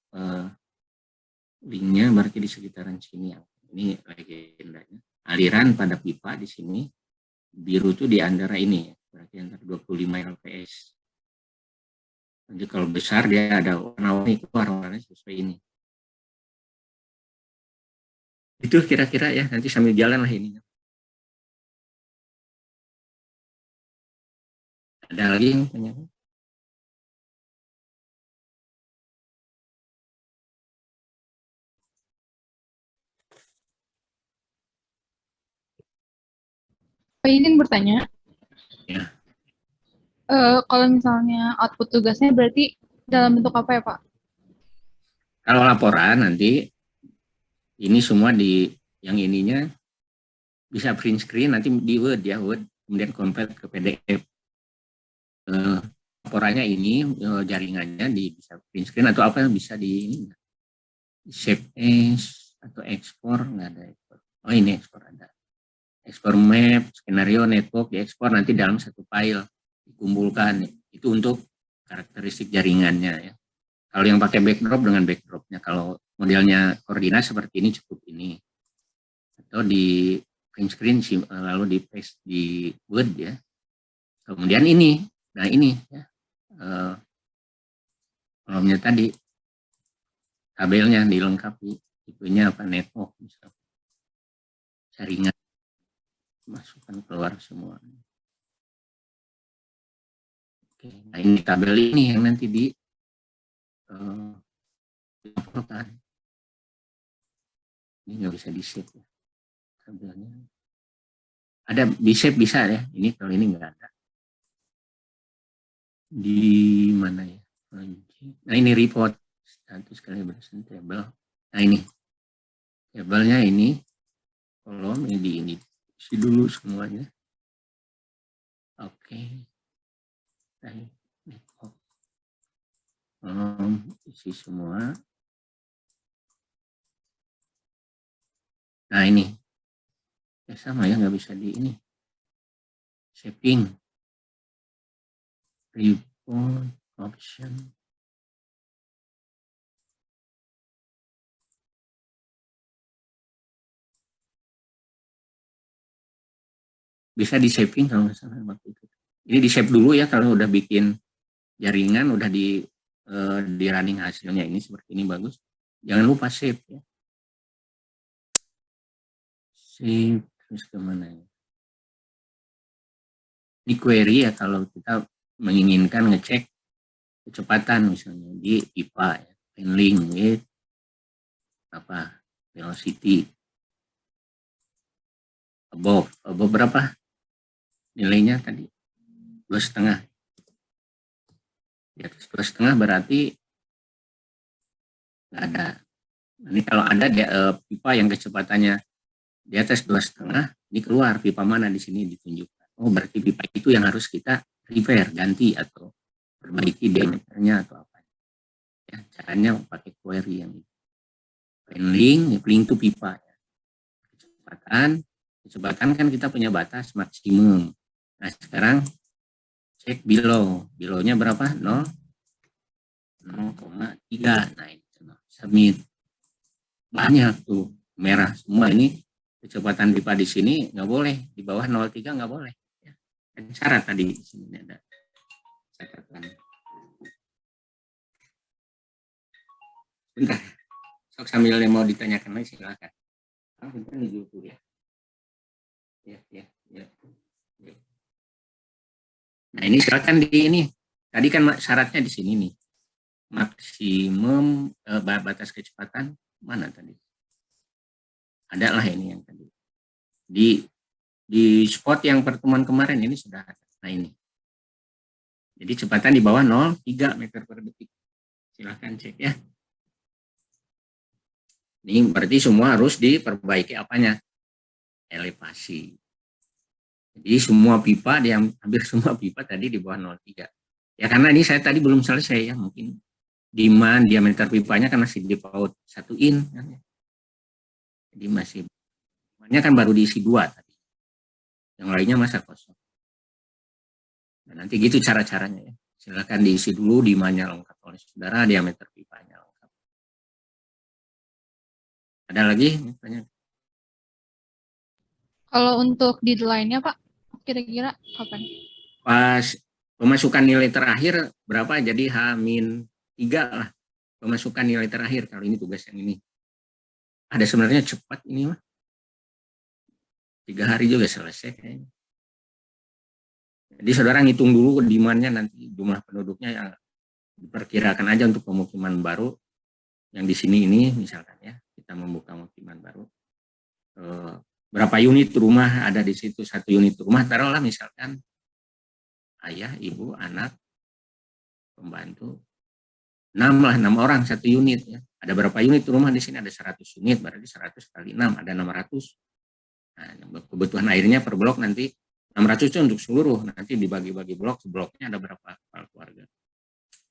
linknya berarti di sekitaran sini. Ini legendanya. Aliran pada pipa di sini biru itu di antara ini, berarti antara 25 lps. Jadi kalau besar dia ada warna-warni, itu warna-warni sesuai ini. Itu kira-kira ya, nanti sambil jalan lah ini. Ada lagi yang tanya? Pak izin bertanya, Ya. kalau misalnya output tugasnya berarti dalam bentuk apa ya Pak? Kalau laporan nanti ini semua di yang ininya bisa print screen nanti di Word ya, Word, kemudian convert ke PDF. Laporannya ini jaringannya bisa print screen atau apa yang bisa di save as atau ekspor, nggak ada ekspor. Oh, ini ekspor ada. Ekspor map, skenario, network diekspor nanti dalam satu file dikumpulkan. Itu untuk karakteristik jaringannya ya. Kalau yang pakai backdrop dengan backdropnya, kalau modelnya koordinat seperti ini cukup ini. Atau di print screen lalu di paste di Word ya. Kemudian ini, nah ini ya. Kolomnya tadi tabelnya dilengkapi, tipenya apa, network misalnya. Jaringan masukkan keluar semua. Oke, nah ini tabel ini yang nanti dilaporkan. Ini nggak bisa di save ya tabelnya. Ada di save bisa ya, ini kalau ini nggak ada. Di mana ya? Nah ini report status calibration table. Nah ini tabelnya ini kolom ini isi dulu semuanya. Oke. Isi semua. Nah ini ya sama ya, nggak bisa di ini saving report option. Bisa di saving kalau nggak salah waktu itu. Ini di save dulu ya kalau udah bikin jaringan, udah di running hasilnya ini seperti ini bagus. Jangan lupa save ya. Save terus kemana ya? Di query ya kalau kita menginginkan ngecek kecepatan misalnya di pipa ya, handling with apa velocity above berapa nilainya tadi 2,5 di atas 2,5 berarti nggak ada. Ini kalau ada dia, pipa yang kecepatannya di atas 2,5 ini keluar pipa mana di sini ditunjukkan. Oh berarti pipa itu yang harus kita repair ganti atau perbaiki diameternya atau apa ya, caranya pakai query yang link itu pipa ya. Kecepatan kan kita punya batas maksimum. Nah sekarang cek belownya berapa 0,3. Nah itu submit, banyak tuh merah semua. Ini kecepatan pipa di sini nggak boleh di bawah 0,3 nggak boleh ya. Kan syarat tadi di sini ada catatan. Bentar, sok sambil mau ditanyakan lagi silakan. Bentar nih dulu ya. Ya. Nah ini silakan di ini. Tadi kan syaratnya di sini nih. Maksimum batas kecepatan mana tadi? Adalah ini yang tadi. Di spot yang pertemuan kemarin ini sudah ada. Nah ini. Jadi kecepatan di bawah 0,3 meter per detik. Silahkan cek ya. Ini berarti semua harus diperbaiki apanya? Elevasi. Jadi semua pipa, hampir semua pipa tadi di bawah 0,3. Ya karena ini saya tadi belum selesai ya, mungkin demand diameter pipanya kan masih di paut 1 in. Jadi masih, demandnya kan baru diisi 2 tadi. Yang lainnya masa kosong. Nah, nanti gitu cara-caranya ya. Silakan diisi dulu demandnya lengkap oleh saudara, diameter pipanya lengkap. Ada lagi? Kalau untuk deadline-nya Pak, kira-kira kapan? Pas pemasukan nilai terakhir berapa? Jadi H-3 lah pemasukan nilai terakhir kalau ini tugas yang ini. Ada sebenarnya cepat ini mah. 3 hari juga selesai kayaknya. Jadi saudara ngitung dulu demand-nya nanti jumlah penduduknya yang diperkirakan aja untuk pemukiman baru yang di sini ini misalkan ya, kita membuka pemukiman baru. Berapa unit rumah ada di situ? 1 unit rumah taruhlah misalkan ayah, ibu, anak, pembantu 6 orang 1 unit ya. Ada berapa unit rumah di sini? Ada 100 unit, berarti 100 kali 6 ada 600. Nah, kebutuhan airnya per blok nanti 600 itu untuk seluruh, nanti dibagi-bagi blok, bloknya ada berapa kepala keluarga.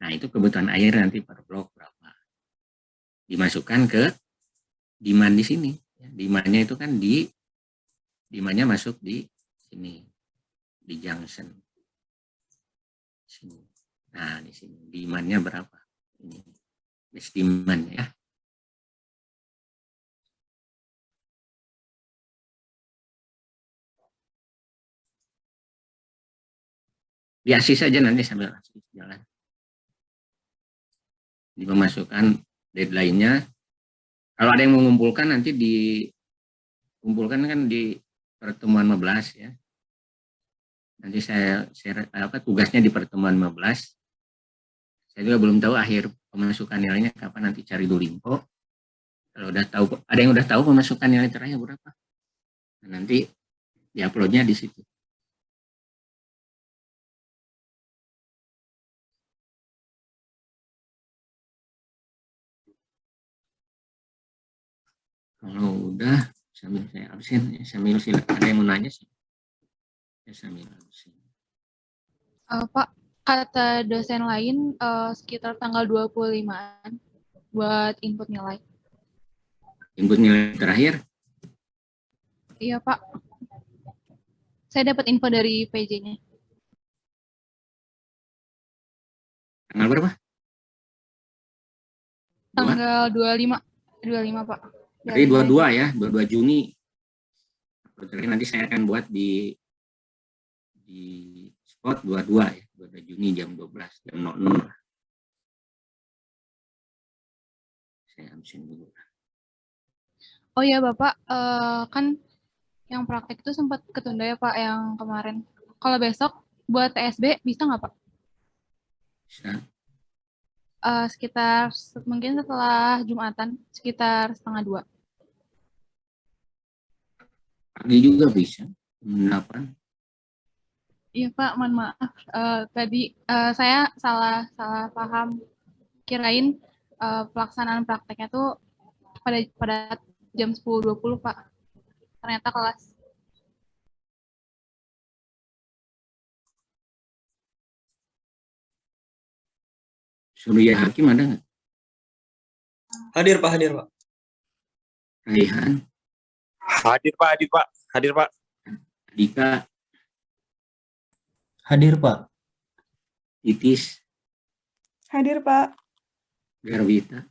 Nah, itu kebutuhan air nanti per blok berapa. Dimasukkan ke demand di sini. Demand-nya itu kan demand-nya masuk di sini, di junction. Sini. Nah, di sini demand-nya berapa? Ini base demand ya. Biasa saja nanti sambil jalan. Di memasukkan deadline-nya. Kalau ada yang mengumpulkan nanti dikumpulkan kan di pertemuan 15 ya. Nanti saya tugasnya di pertemuan 15. Saya juga belum tahu akhir pemasukan nilainya kapan, nanti cari dulu info. Kalau udah tahu, ada yang udah tahu pemasukan nilai terakhir berapa? Nah, nanti diuploadnya di situ. Kalau udah sambil saya absen, ya, sambil silakan ada yang mau nanya sih. Ya, sambil absen. Pak, kata dosen lain sekitar tanggal 25-an buat input nilai. Input nilai terakhir? Iya Pak. Saya dapat info dari PJ-nya. Tanggal berapa? Tanggal 25 Pak. Dari 22 ya, 22 Juni. Jadi nanti saya akan buat di spot 22 ya, 22 Juni jam 12, jam 00. Saya absen dulu. Oh iya Bapak, kan yang praktek itu sempat ketunda ya Pak yang kemarin. Kalau besok buat TSB bisa nggak Pak? Bisa. sekitar mungkin setelah Jumatan, sekitar setengah 2. Pagi juga bisa, jam 8. Iya Pak, mohon maaf. Tadi saya salah paham. Kirain pelaksanaan prakteknya tuh pada jam 10.20 Pak. Ternyata kelas. Surya Hakim ada nggak? Hadir Pak, hadir Pak. Raihan, Hadir Pak, hadir Pak, hadir Pak. Dika, Hadir Pak. Titis, Hadir, Pak. Garwita.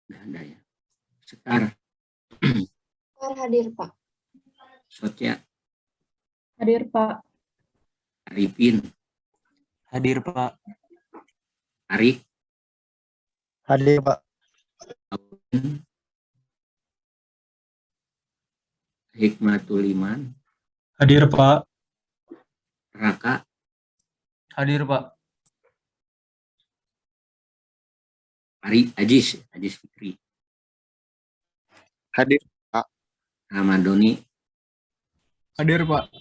Nggak ada ya. Sekar, Hadir, Pak. Sotya, Hadir, Pak. Arifin, Hadir Pak. Arik, Hadir, Pak. Audin, Hikmatul Iman, Hadir Pak. Raka, Hadir Pak. Ajis Fikri, Hadir. Ramadoni, Hadir Pak.